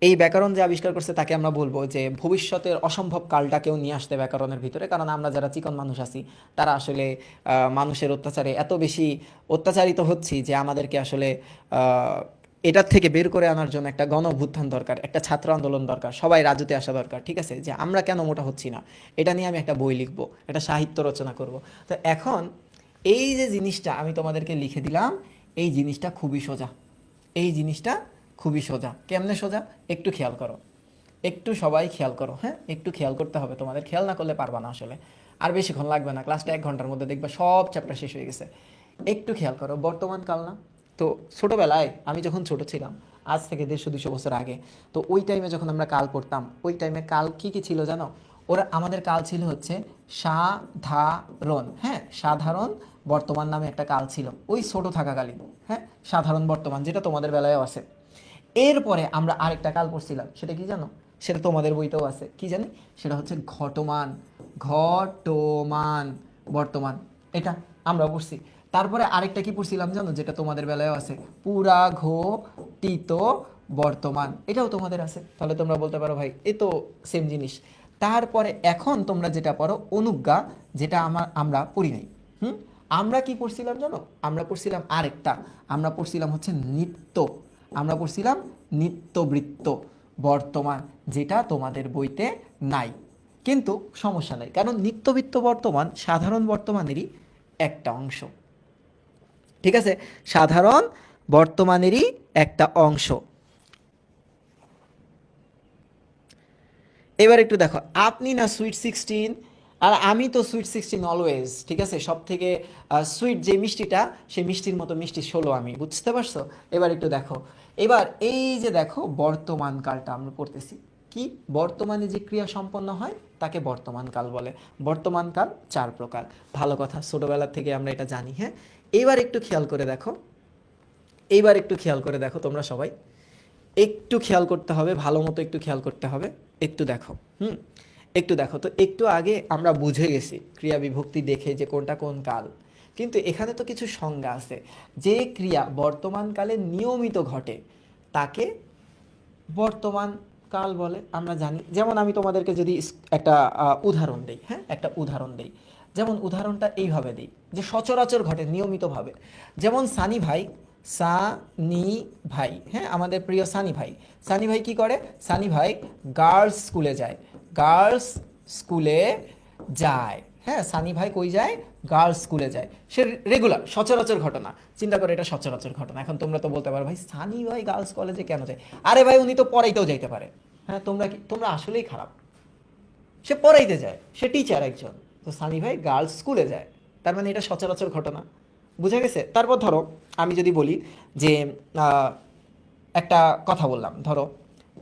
এই ব্যাকরণ যে আবিষ্কার করছে তাকে আমরা বলবো যে ভবিষ্যতের অসম্ভব কালটাকেও নিয়ে আসতে ব্যাকরণের ভিতরে। কারণ আমরা যারা চিকন মানুষ আছি, তারা আসলে মানুষের অত্যাচারে এত বেশি অত্যাচারিত হচ্ছি যে আমাদেরকে আসলে এটার থেকে বের করে আনার জন্য একটা গণ অভ্যুত্থান দরকার, একটা ছাত্র আন্দোলন দরকার, সবাই রাজুতে আসা দরকার। ঠিক আছে, যে আমরা কেন মোটা হচ্ছি না, এটা নিয়ে আমি একটা বই লিখবো, একটা সাহিত্য রচনা করব। তো এখন এই যে জিনিসটা আমি তোমাদেরকে লিখে দিলাম, এই জিনিসটা খুবই সোজা, এই জিনিসটা খুবই সোজা। কেমনে সোজা? একটু খেয়াল করো, একটু সবাই খেয়াল করো। হ্যাঁ, একটু খেয়াল করতে হবে, তোমাদের খেয়াল না করলে পারবা না আসলে। আর বেশিক্ষণ লাগবে না, ক্লাসটা 1 ঘন্টার মধ্যে দেখবে সব চ্যাপ্টার শেষ হয়ে গেছে। একটু খেয়াল করো, বর্তমান কাল না? তো ছোটোবেলায় আমি যখন ছোট ছিলাম, আজ থেকে 150-200 বছর আগে, তো ওই টাইমে যখন আমরা কাল পড়তাম, ওই টাইমে কাল কী কী ছিল জানো? ওরা, আমাদের কাল ছিল হচ্ছে সাধারণ। হ্যাঁ, সাধারণ বর্তমান নামে একটা কাল ছিল ওই ছোট থাকাকালীন। হ্যাঁ, সাধারণ বর্তমান, যেটা তোমাদের বেলায়ও আছে। এরপরে আমরা আরেকটা কাল পড়ছিলাম, সেটা কি জানো? সেটা তোমাদের বইতেও আছে, কি জানি, সেটা হচ্ছে ঘটমান। ঘটমান বর্তমান, এটা আমরা পড়ছি। তারপরে আরেকটা কি পড়ছিলাম জানো, যেটা তোমাদের বেলায়ও আছে, পুরাঘটিত বর্তমান, এটাও তোমাদের আছে। তাহলে তোমরা বলতে পারো ভাই এ তো সেম জিনিস। তারপরে এখন তোমরা যেটা পড়ো অনুজ্ঞা, যেটা আমরা পড়ি নাই। আমরা কি পড়ছিলাম জানো? আমরা পড়ছিলাম আরেকটা, আমরা পড়ছিলাম হচ্ছে নিত্য, আমরা পড়ছিলাম নিত্যবৃত্ত বর্তমান, যেটা তোমাদের বইতে নাই। কিন্তু সমস্যা নাই, কারণ নিত্যবৃত্ত বর্তমান সাধারণ বর্তমানেরই একটা অংশ। ঠিক আছে, সাধারণ বর্তমানেরই একটা অংশ। এবার একটু দেখো, আপনি না সুইট 16, আর আমি তো সুইট 16 অলওয়েজ, ঠিক আছে, সব থেকে সুইট যে মিষ্টিটা, সেই মিষ্টির মতো মিষ্টি 16 আমি, বুঝতে পারছো? এবার একটু দেখো, এবার এই যে দেখো বর্তমান কালটা আমরা পড়তেছি, কি বর্তমানে যে ক্রিয়া সম্পন্ন হয় তাকে বর্তমান কাল বলে। বর্তমান কাল 4 প্রকার, ভালো কথা, ছোটবেলা থেকে আমরা এটা জানি। হ্যাঁ, এবার একটু খেয়াল করে দেখো, এইবার একটু খেয়াল করে দেখো তোমরা সবাই, একটু খেয়াল করতে হবে, ভালো মতো একটু খেয়াল করতে হবে। একটু দেখো, একটু দেখো তো, একটু আগে আমরা বুঝে গেছি ক্রিয়া বিভক্তি দেখে যে কোনটা কোন কাল, কিন্তু এখানে তো কিছু সংজ্ঞা আছে। যে ক্রিয়া বর্তমান কালে নিয়মিত ঘটে তাকে বর্তমান কাল বলে, আমরা জানি। যেমন আমি তোমাদেরকে যদি একটা উদাহরণ দিই, হ্যাঁ, একটা উদাহরণ দিই, যেমন উদাহরণটা এইভাবে দিই যে সচরাচর ঘটে নিয়মিতভাবে। যেমন সানি ভাই, সানি ভাই, হ্যাঁ, আমাদের প্রিয় সানি ভাই, সানি ভাই কি করে? সানি ভাই গার্লস স্কুলে যায়, গার্লস স্কুলে যায়। হ্যাঁ, সানি ভাই কই যায়? গার্লস স্কুলে যায়। সে রেগুলার, সচরাচর ঘটনা। চিন্তা করে, এটা সচরাচর ঘটনা। এখন তোমরা তো বলতে পারো, ভাই সানি ভাই গার্লস কলেজে কেন যায়? আরে ভাই, উনি তো পড়াইতেও যাইতে পারে। হ্যাঁ, তোমরা আসলেই খারাপ। সে পড়াইতে যায়, সে টিচার একজন, তো সানি ভাই গার্লস স্কুলে যায়, তার মানে এটা সচরাচর ঘটনা। বুঝা গেছে? তারপর ধরো আমি যদি বলি যে আহ, একটা কথা বললাম, ধরো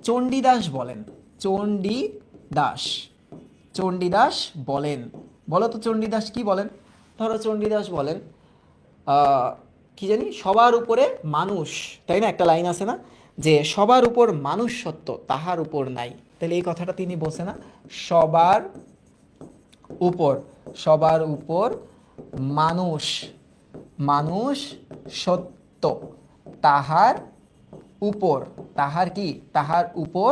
চণ্ডীদাস বলেন, চণ্ডীদাস, চণ্ডীদাস বলেন, বলো তো চণ্ডীদাস কি বলেন? ধরো চণ্ডীদাস বলেন কি জানি, সবার উপরে মানুষ, তাই না? একটা লাইন আছে না, যে সবার উপর মানুষ সত্য, তাহার উপর নাই। তাহলে এই কথাটা তিনি বলছে না, সবার উপর, সবার উপর মানুষ, মানুষ সত্য, তাহার উপর, তাহার কি, তাহার উপর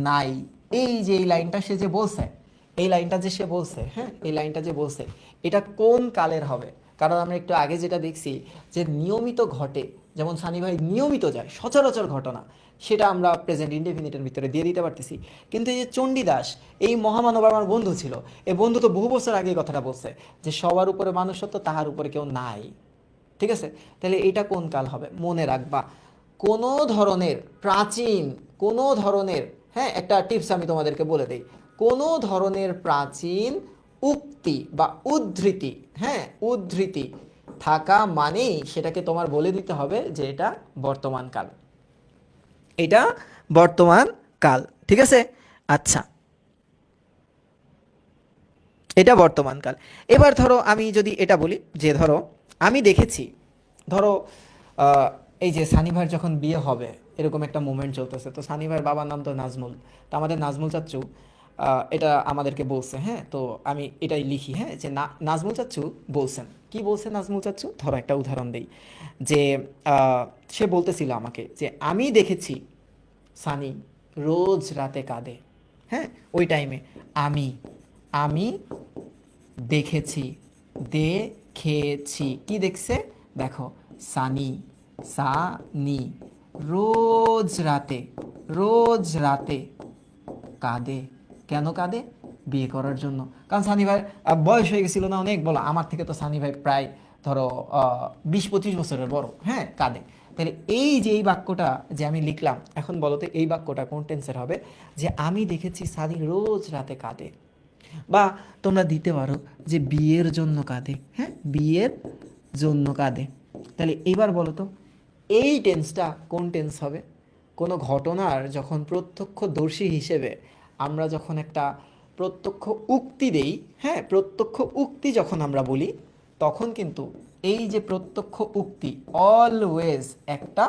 নাই। এই যে এই লাইনটা সে যে বলছে, এই লাইনটা যে সে বলছে, হ্যাঁ, এই লাইনটা যে বলছে, এটা কোন কালের হবে? কারণ আমরা একটু আগে যেটা দেখছি যে নিয়মিত ঘটে, যেমন সানি ভাই নিয়মিত যায়, সচরাচর ঘটনা, সেটা আমরা প্রেজেন্ট ইনডেফিনিটের ভিতরে দিয়ে দিতে পারতেছি। কিন্তু এই যে চণ্ডীদাস, এই মহামানব আমার বন্ধু ছিল, এই বন্ধু তো বহু বছর আগে কথাটা বলছে যে সবার উপরে মানুষ সত্য, তাহার উপরে কেউ নাই। ঠিক আছে, তাহলে এটা কোন কাল হবে? মনে রাখবা, কোনো ধরনের প্রাচীন, কোনো ধরনের, হ্যাঁ, একটা টিপস আমি তোমাদেরকে বলে দিই, কোনো ধরনের প্রাচীন উক্তি বা উদ্ধৃতি, হ্যাঁ, উদ্ধৃতি থাকা মানেই সেটাকে তোমার বলে দিতে হবে যে এটা বর্তমান কাল, এটা বর্তমান কাল। ঠিক আছে, আচ্ছা, এটা বর্তমান কাল। এবার ধরো আমি যদি এটা বলি যে ধরো আমি দেখেছি, ধরো এই যে সানি ভাইয়ের যখন বিয়ে হবে, এরকম একটা মুভমেন্ট চলতেছে, তো সানি ভাইয়ের বাবার নাম তো নাজমুল, তো আমাদের নাজমুল চাচ্চু এটা আমাদেরকে বলছে। হ্যাঁ, তো আমি এটাই লিখি, হ্যাঁ, যে নাজমুল চাচ্চু বলছেন, কি বলছেন নাজমুল চাচ্চু? ধরো একটা উদাহরণ দিই, যে সে বলতেছিল আমাকে যে আমি দেখেছি সানি রোজ রাতে কাঁদে। হ্যাঁ, ওই টাইমে আমি আমি দেখেছি, দেখেছি, কি দেখছে? দেখো, সানি, সানি রোজ রাতে, রোজ রাতে কাঁদে। কেন কাঁদে? বিয়ে করার জন্য। কারণ সানি ভাই বয়স হয়ে গেছিল না অনেক, বলো, আমার থেকে তো সানি ভাই প্রায় ধরো 20-25 বছরের বড়। হ্যাঁ, কাঁদে। তাহলে এই যে এই বাক্যটা যে আমি লিখলাম, এখন বলো তো এই বাক্যটা কোন টেন্সের হবে? যে আমি দেখেছি সানি রোজ রাতে কাঁদে। বা তোমরা দিতে পারো যে বিয়ের জন্য কাঁদে, হ্যাঁ, বিয়ের জন্য কাঁদে। তাহলে এবার বলো তো এই টেন্সটা কোন টেন্স হবে? কোনো ঘটনার যখন প্রত্যক্ষদর্শী হিসেবে আমরা যখন একটা প্রত্যক্ষ উক্তি দেই, হ্যাঁ, প্রত্যক্ষ উক্তি যখন আমরা বলি, তখন কিন্তু এই যে প্রত্যক্ষ উক্তি অলওয়েজ একটা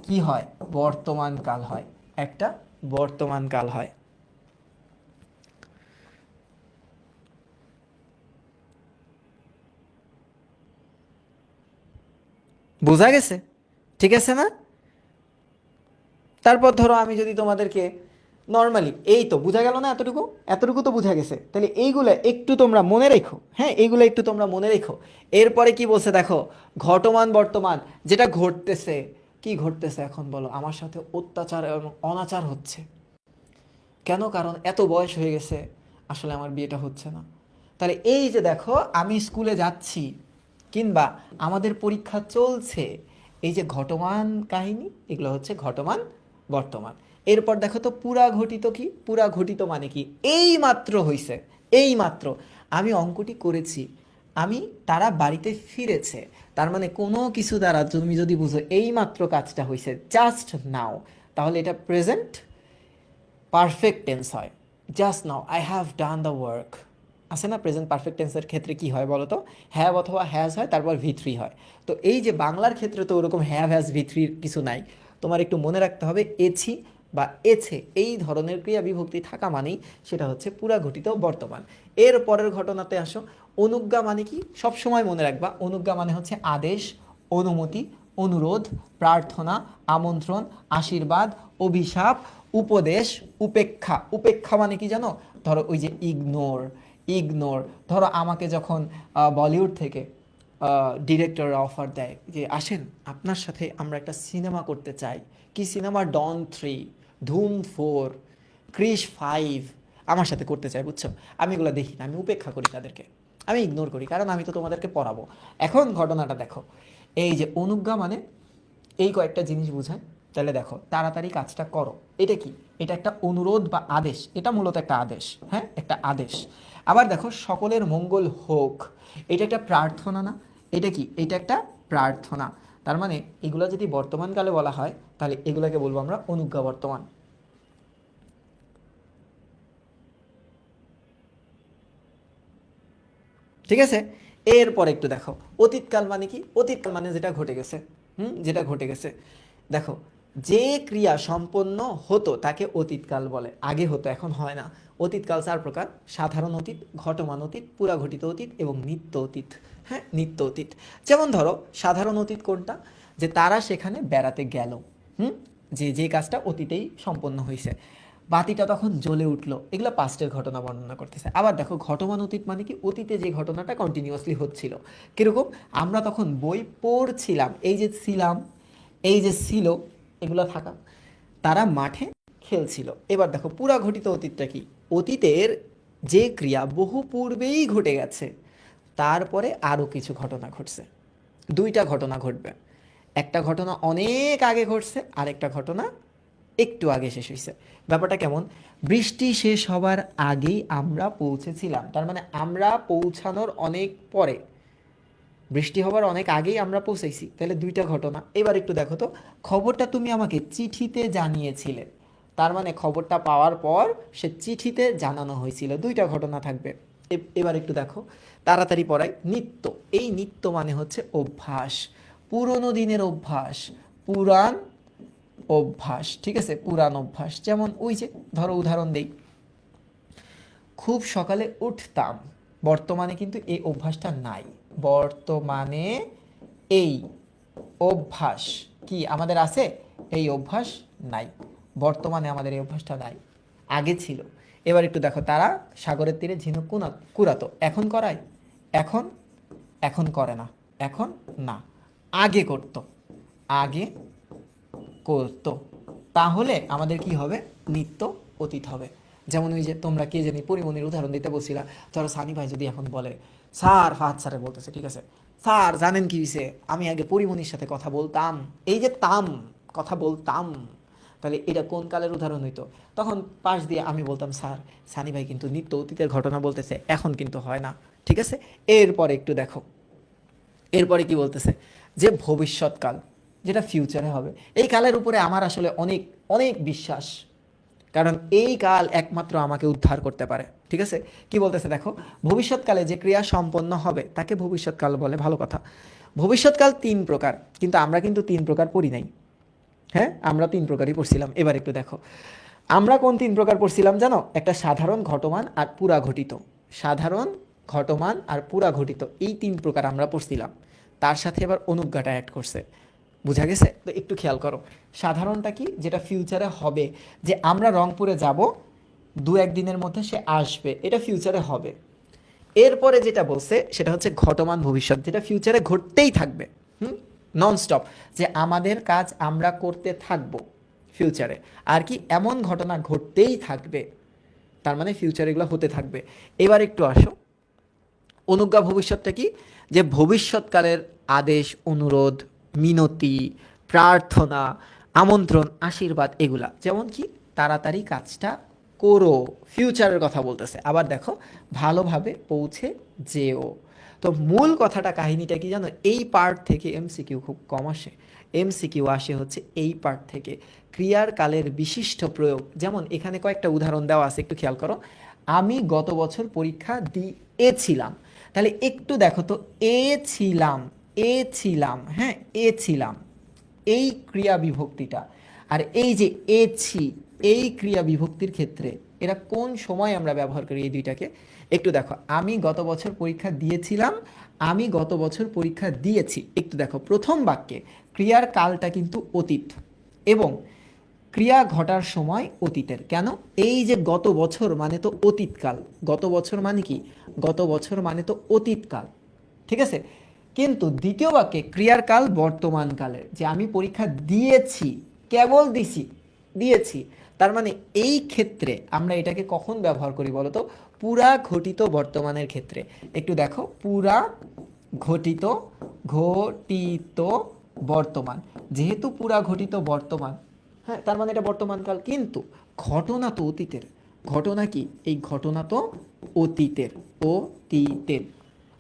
কি হয়? বর্তমান কাল হয়, একটা বর্তমান কাল হয়। বোঝা গেছে? ঠিক আছে না? তারপর ধরো আমি যদি তোমাদেরকে নর্মালি, এই তো বোঝা গেল না, এতটুকু, এতটুকু তো বোঝা গেছে। তাহলে এইগুলো একটু তোমরা মনে রেখো, হ্যাঁ, এইগুলো একটু তোমরা মনে রেখো। এরপরে কি বলছে দেখো, ঘটমান বর্তমান, যেটা ঘটতেছে, কি ঘটতেছে এখন বলো? আমার সাথে অত্যাচার এবং অনাচার হচ্ছে। কেন? কারণ এত বয়স হয়ে গেছে, আসলে আমার বিয়েটা হচ্ছে না। তাহলে এই যে দেখো আমি স্কুলে যাচ্ছি, কিংবা আমাদের পরীক্ষা চলছে, এই যে ঘটমান কাহিনী, এগুলো হচ্ছে ঘটমান বর্তমান। এরপর দেখো তো পুরা ঘটিত কি? পুরা ঘটিত মানে কি? এই মাত্র হইছে, এই মাত্র আমি অঙ্কটি করেছি, আমি তারা বাড়িতে ফিরেছে, তার মানে কোনো কিছু দ্বারা তুমি যদি বুঝো এই মাত্র কাজটা হয়েছে, জাস্ট নাও, তাহলে এটা প্রেজেন্ট পারফেক্ট টেন্স হয়। Just now I have done the work. আছে না? প্রেজেন্ট পারফেক্ট টেন্সের ক্ষেত্রে কি হয় বলো তো? হ্যাভ অথবা হ্যাজ হয়, তারপর ভি3 হয়। তো এই যে বাংলার ক্ষেত্রে তো ওরকম হ্যাভ হ্যাজ ভি3 কিছু নাই। তোমার একটু মনে রাখতে হবে এছি বা এছে এই ধরনের ক্রিয়া বিভক্তি থাকা মানেই সেটা হচ্ছে পুরা ঘটিত বর্তমান। এর পরের ঘটনাতে আসো, অনুজ্ঞা মানে কি? সবসময় মনে রাখবা, অনুজ্ঞা মানে হচ্ছে আদেশ, অনুমতি, অনুরোধ, প্রার্থনা, আমন্ত্রণ, আশীর্বাদ, অভিশাপ, উপদেশ, উপেক্ষা। উপেক্ষা মানে কি জানো? ধরো ওই যে ইগনোর, ইগনোর। ধরো আমাকে যখন বলিউড থেকে ডিরেক্টররা অফার দেয় যে আসেন আপনার সাথে আমরা একটা সিনেমা করতে চাই, কি সিনেমা? ডন 3, ধুম 4, ক্রিশ 5 আমার সাথে করতে চাই, বুঝছো? আমি এগুলো দেখি না, আমি উপেক্ষা করি তাদেরকে, আমি ইগনোর করি, কারণ আমি তো তোমাদেরকে পড়াবো। এখন ঘটনাটা দেখো, এই যে অনুজ্ঞা মানে এই কয়েকটা জিনিস বোঝায়। তাহলে দেখো, তাড়াতাড়ি কাজটা করো, এটা কি? এটা একটা অনুরোধ বা আদেশ, এটা মূলত একটা আদেশ, হ্যাঁ একটা আদেশ। আবার দেখো, সকলের মঙ্গল হোক, এটা একটা প্রার্থনা না? এটা কি? এটা একটা প্রার্থনা। তার মানে এগুলো যদি বর্তমানকালে বলা হয় তাহলে এগুলোকে বলবো আমরা অনুজ্ঞা বর্তমান। ঠিক আছে? এরপর একটু দেখো, অতীতকাল মানে কি? অতীতকাল মানে যেটা ঘটে গেছে, যেটা ঘটে গেছে। দেখো, যে ক্রিয়া সম্পন্ন হতো তাকে অতীতকাল বলে। আগে হতো, এখন হয় না। অতীতকাল 4 প্রকার: সাধারণ অতীত, ঘটমান অতীত, পুরা ঘটিত অতীত এবং নিত্য অতীত। হ্যাঁ, নিত্য অতীত। যেমন ধরো, সাধারণ অতীত কোনটা? যে তারা সেখানে বেড়াতে গেল, হুম, যে যে কাজটা অতীতেই সম্পন্ন হয়েছে, বাতিটা তখন জ্বলে উঠলো, এগুলো পাস্টের ঘটনা বর্ণনা করতেছে। আবার দেখো, ঘটমান অতীত মানে কি? অতীতে যে ঘটনাটা কন্টিনিউয়াসলি হচ্ছিল। কিরকম? আমরা তখন বই পড়ছিলাম, এই যে ছিলাম, এই যে ছিল, এগুলো থাকা, তারা মাঠে খেলছিল। এবার দেখো, পুরা ঘটিত অতীতটা কি? অতীতের যে ক্রিয়া বহু পূর্বেই ঘটে গেছে, তারপরে আরও কিছু ঘটনা ঘটছে। 2টা ঘটনা ঘটবে, একটা ঘটনা অনেক আগে ঘটছে, আর একটা ঘটনা একটু আগে শেষ হয়েছে। ব্যাপারটা কেমন? বৃষ্টি শেষ হবার আগেই আমরা পৌঁছেছিলাম, তার মানে আমরা পৌঁছানোর অনেক পরে, বৃষ্টি হবার অনেক আগেই আমরা পৌঁছাইছি, তাহলে 2টা ঘটনা। এবার একটু দেখো তো, খবরটা তুমি আমাকে চিঠিতে জানিয়েছিলে, তার মানে খবরটা পাওয়ার পর সে চিঠিতে জানানো হয়েছিল, 2টা ঘটনা থাকবে। এবার একটু দেখো, তাড়াতাড়ি পড়াই, নিত্য। এই নিত্য মানে হচ্ছে অভ্যাস, পুরনো দিনের অভ্যাস, পুরাণ অভ্যাস। ঠিক আছে, পুরান অভ্যাস। যেমন ওই যে ধরো উদাহরণ দেই, খুব সকালে উঠতাম, বর্তমানে কিন্তু এই অভ্যাসটা নাই। বর্তমানে এই অভ্যাস কি আমাদের আছে? এই অভ্যাস নাই, বর্তমানে আমাদের এই অভ্যাসটা নাই, আগে ছিল। এবার একটু দেখো, তারা সাগরের তীরে ঝিনুক কুড়াতো, এখন করায়? এখন, এখন করে না, এখন না, আগে করতো, আগে করতো। তাহলে আমাদের কি হবে? নিত্য অতীত হবে। যেমন ওই যে তোমরা কে জানি পরিমণির উদাহরণ দিতে বলছিলা, ধরো সানি ভাই যদি এখন বলে, স্যার, ফাহাদ স্যারে বলতেছে, ঠিক আছে, স্যার জানেন কি হয়েছে, আমি আগে পরিমণির সাথে কথা বলতাম, এই যে তাম, কথা বলতাম, তাহলে এটা কোন কালের উদাহরণ হইতো? তখন পাশ দিয়ে আমি বলতাম, স্যার, সানি ভাই কিন্তু নিত্য অতীতের ঘটনা বলতেছে, এখন কিন্তু হয় না। ঠিক আছে? এরপরে একটু দেখো, এরপরে কি বলতেছে? যে ভবিষ্যৎকাল, যেটা ফিউচারে হবে। এই কালের উপরে আমার আসলে অনেক অনেক বিশ্বাস, কারণ এই কাল একমাত্র আমাকে উদ্ধার করতে পারে। ঠিক আছে? কি বলতেছে দেখো, ভবিষ্যৎকালে যে ক্রিয়া সম্পন্ন হবে তাকে ভবিষ্যৎকাল বলে। ভালো কথা। ভবিষ্যৎকাল 3 প্রকার, কিন্তু আমরা কিন্তু 3 প্রকার পড়ি নাই। হ্যাঁ, আমরা 3 প্রকারই পড়ছিলাম। এবার একটু দেখো, আমরা কোন 3 প্রকার পড়ছিলাম জানো? একটা সাধারণ, ঘটমান আর পুরা ঘটিত। সাধারণ, ঘটমান আর পুরা ঘটিত, এই 3 প্রকার আমরা পড়ছিলাম। তার সাথে এবার অনুজ্ঞাটা অ্যাড করছে। বুঝা গেছে? তো একটু খেয়াল করো, সাধারণটা কি? যেটা ফিউচারে হবে, যে আমরা রংপুরে যাব, 2-1 দিনের মধ্যে সে আসবে, এটা ফিউচারে হবে। এরপরে যেটা বলছে সেটা হচ্ছে ঘটমান ভবিষ্যৎ, যেটা ফিউচারে ঘটতেই থাকবে, ননস্টপ, যে আমাদের কাজ আমরা করতে থাকবো ফিউচারে, আর কি এমন ঘটনা ঘটতেই থাকবে, তার মানে ফিউচারে এগুলো হতে থাকবে। এবার একটু আসো, অনুজ্ঞা ভবিষ্যৎটা কি? যে ভবিষ্যৎকালের আদেশ, অনুরোধ, মিনতি, প্রার্থনা, আমন্ত্রণ, আশীর্বাদ, এগুলা। যেমন কি তাড়াতাড়ি কাজটা করো, ফিউচারের কথা বলতেছে। আবার দেখো ভালোভাবে পৌঁছে যেও। তো মূল কথাটা, কাহিনীটা কি জানো? এই পার্ট থেকে এমসিকিউ খুব কম আসে। এমসিকিউ আসে হচ্ছে এই পার্ট থেকে, ক্রিয়ার কালের বিশিষ্ট প্রয়োগ। যেমন এখানে কয়েকটা উদাহরণ দেওয়া আছে, একটু খেয়াল করো। আমি গত বছর পরীক্ষা দিয়েছিলাম, তাহলে একটু দেখো তো, এ ছিলাম, এ ছিলাম, হ্যাঁ এ ছিলাম, এই ক্রিয়া বিভক্তিটা, আর এই যে এছি, এই ক্রিয়া বিভক্তির ক্ষেত্রে এরা কোন সময় আমরা ব্যবহার করি এই দুইটাকে? একটু দেখো, আমি গত বছর পরীক্ষা দিয়েছিলাম, আমি গত বছর পরীক্ষা দিয়েছি। একটু দেখো প্রথম বাক্যে ক্রিয়ার কালটা কিন্তু অতীত এবং ক্রিয়া ঘটার সময় অতীতের। কেন? এই যে গত বছর মানে তো অতীতকাল, গত বছর মানে কি? গত বছর মানে তো অতীতকাল, ঠিক আছে? কিন্তু দ্বিতীয় বাক্যে ক্রিয়ার কাল বর্তমান কালের, যে আমি পরীক্ষা দিয়েছি, কেবল দিছি, দিয়েছি। তার মানে এই ক্ষেত্রে আমরা এটাকে কখন ব্যবহার করি বলো তো? পুরা ঘটিত বর্তমানের ক্ষেত্রে। একটু দেখো, পুরা ঘটিত, ঘটিত বর্তমান, যেহেতু পুরা ঘটিত বর্তমান, হ্যাঁ তার মানে এটা বর্তমানকাল। কিন্তু ঘটনা তো অতীতের, ঘটনা কি? এই ঘটনা তো অতীতের, অতীতের।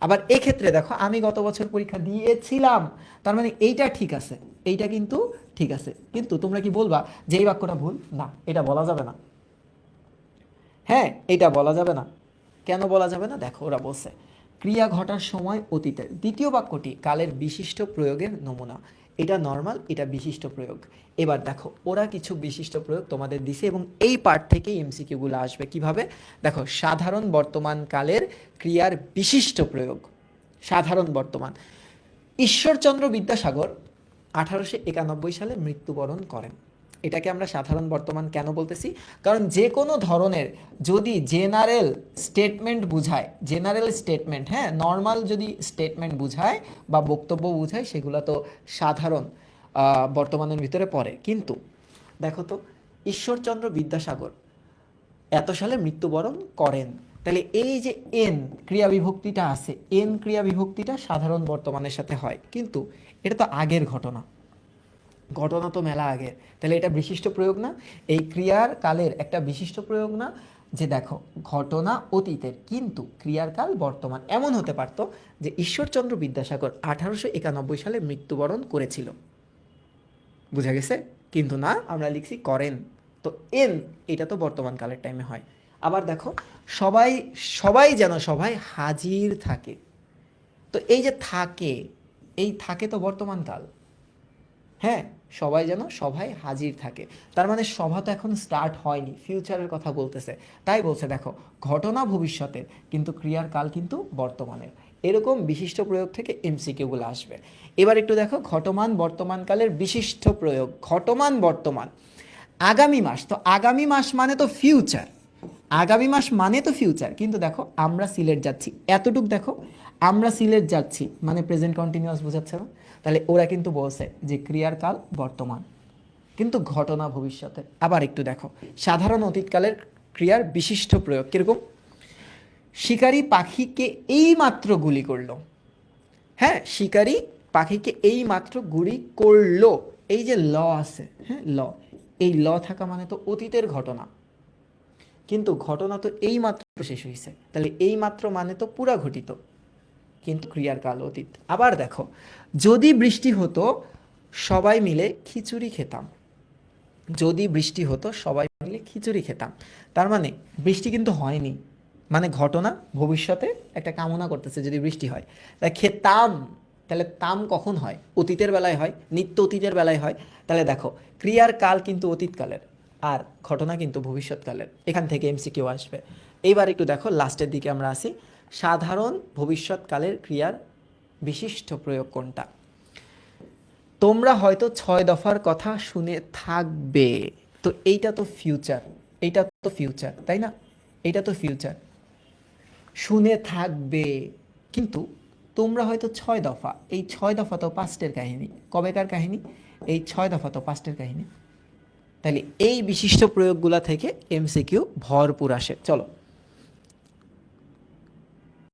আবার এক্ষেত্রে দেখো, আমি গত বছর পরীক্ষা দিয়েছিলাম, তার মানে এইটা ঠিক আছে, এইটা কিন্তু ঠিক আছে। কিন্তু তোমরা কি বলবা যে এই বাক্যটা ভুল? না, এটা বলা যাবে না। হ্যাঁ, এটা বলা যাবে না। কেন বলা যাবে না? দেখো ওরা বলছে ক্রিয়া ঘটার সময় অতীতের। দ্বিতীয় বাক্যটি কালের বিশিষ্ট প্রয়োগের নমুনা। এটা নর্মাল, এটা বিশিষ্ট প্রয়োগ। এবার দেখো ওরা কিছু বিশিষ্ট প্রয়োগ তোমাদের দিছে এবং এই পার্ট থেকেই এমসিকিউগুলো আসবে। কিভাবে? দেখো, সাধারণ বর্তমান কালের ক্রিয়ার বিশিষ্ট প্রয়োগ। সাধারণ বর্তমান, ঈশ্বরচন্দ্র বিদ্যাসাগর 1891 সালে মৃত্যুবরণ করেন। এটাকে আমরা সাধারণ বর্তমান কেন বলতেছি? কারণ যে কোনো ধরনের যদি জেনারেল স্টেটমেন্ট বুঝায়, জেনারেল স্টেটমেন্ট, হ্যাঁ নর্মাল যদি স্টেটমেন্ট বুঝায় বা বক্তব্য বুঝায়, সেগুলো তো সাধারণ বর্তমানের ভিতরে পড়ে। কিন্তু দেখো তো, ঈশ্বরচন্দ্র বিদ্যাসাগর এত সালে মৃত্যুবরণ করেন, তাহলে এই যে এন ক্রিয়া বিভক্তিটা আছে, এন ক্রিয়া বিভক্তিটা সাধারণ বর্তমানের সাথে হয়, কিন্তু এটা তো আগের ঘটনা, ঘটনা তো মেলা আগের। তাহলে এটা বিশিষ্ট প্রয়োগ না? এই ক্রিয়ার কালের একটা বিশিষ্ট প্রয়োগ না? যে দেখো, ঘটনা অতীতের কিন্তু ক্রিয়ার কাল বর্তমান। এমন হতে পারতো যে ঈশ্বরচন্দ্র বিদ্যাসাগর 1891 সালে মৃত্যুবরণ করেছিল, বুঝা গেছে? কিন্তু না, আমরা লিখছি করেন। তো এন এটা তো বর্তমান কালের টাইমে হয়। আবার দেখো, সবাই সবাই যেন সভায় হাজির থাকে। তো এই যে থাকে, এই থাকে তো বর্তমান কাল। হ্যাঁ, সবাই যেন সভায় হাজির থাকে, তার মানে সভা তো এখন স্টার্ট হয়নি, ফিউচারের কথা বলতেছে। তাই বলছে দেখো, ঘটনা ভবিষ্যতের কিন্তু ক্রিয়ার কাল কিন্তু বর্তমানের। এরকম বিশিষ্ট প্রয়োগ থেকে এমসিকিউগুলো আসবে। এবার একটু দেখো, ঘটমান বর্তমানকালের বিশিষ্ট প্রয়োগ। ঘটমান বর্তমান, আগামী মাস, তো আগামী মাস মানে তো ফিউচার, আগামী মাস মানে তো ফিউচার। কিন্তু দেখো, আমরা সিলেট যাচ্ছি, এতটুক দেখো, আমরা সিলেট যাচ্ছি মানে প্রেজেন্ট কন্টিনিউয়াস বোঝাচ্ছে না? তাহলে ওরা কিন্তু বলছে যে ক্রিয়ার কাল বর্তমান কিন্তু ঘটনা ভবিষ্যতে। আবার একটু দেখো, সাধারণ অতীতকালের ক্রিয়ার বিশিষ্ট প্রয়োগ কিরকম? শিকারী পাখিকে এই মাত্র গুলি করলো। হ্যাঁ, শিকারী পাখিকে এই মাত্র গুলি করলো। এই যে ল আছে, হ্যাঁ ল, এই ল থাকা মানে তো অতীতের ঘটনা, কিন্তু ঘটনা তো এই মাত্র শেষ হয়েছে, তাহলে এই মাত্র মানে তো পুরা ঘটিত, কিন্তু ক্রিয়ার কাল অতীত। আবার দেখো, যদি বৃষ্টি হতো সবাই মিলে খিচুড়ি খেতাম। যদি বৃষ্টি হতো সবাই মিলে খিচুড়ি খেতাম, তার মানে বৃষ্টি কিন্তু হয়নি, মানে ঘটনা ভবিষ্যতে একটা কামনা করতেছে যদি বৃষ্টি হয়, তাই খেতাম। তাহলে তাম কখন হয়? অতীতের বেলায় হয়, নিত্য অতীতের বেলায় হয়। তাহলে দেখো, ক্রিয়ার কাল কিন্তু অতীতকালের আর ঘটনা কিন্তু ভবিষ্যৎকালের। এখান থেকে এমসিকিউ আসবে। এইবার একটু দেখো, লাস্টের দিকে আমরা আসি, সাধারণ ভবিষ্যৎকালের ক্রিয়ার বিশিষ্ট প্রয়োগ কোনটা? তোমরা হয়তো 6 দফার কথা শুনে থাকবে। তো এইটা তো ফিউচার, এইটা তো ফিউচার, তাই না? এইটা তো ফিউচার, শুনে থাকবে। কিন্তু তোমরা হয়তো 6 দফা, এই 6 দফা তো পাস্টের কাহিনী। কবেকার কাহিনী? এই 6 দফা তো পাস্টের কাহিনী। তাহলে এই বিশিষ্ট প্রয়োগগুলা থেকে এমসিকিউ ভরপুর আসে। চলো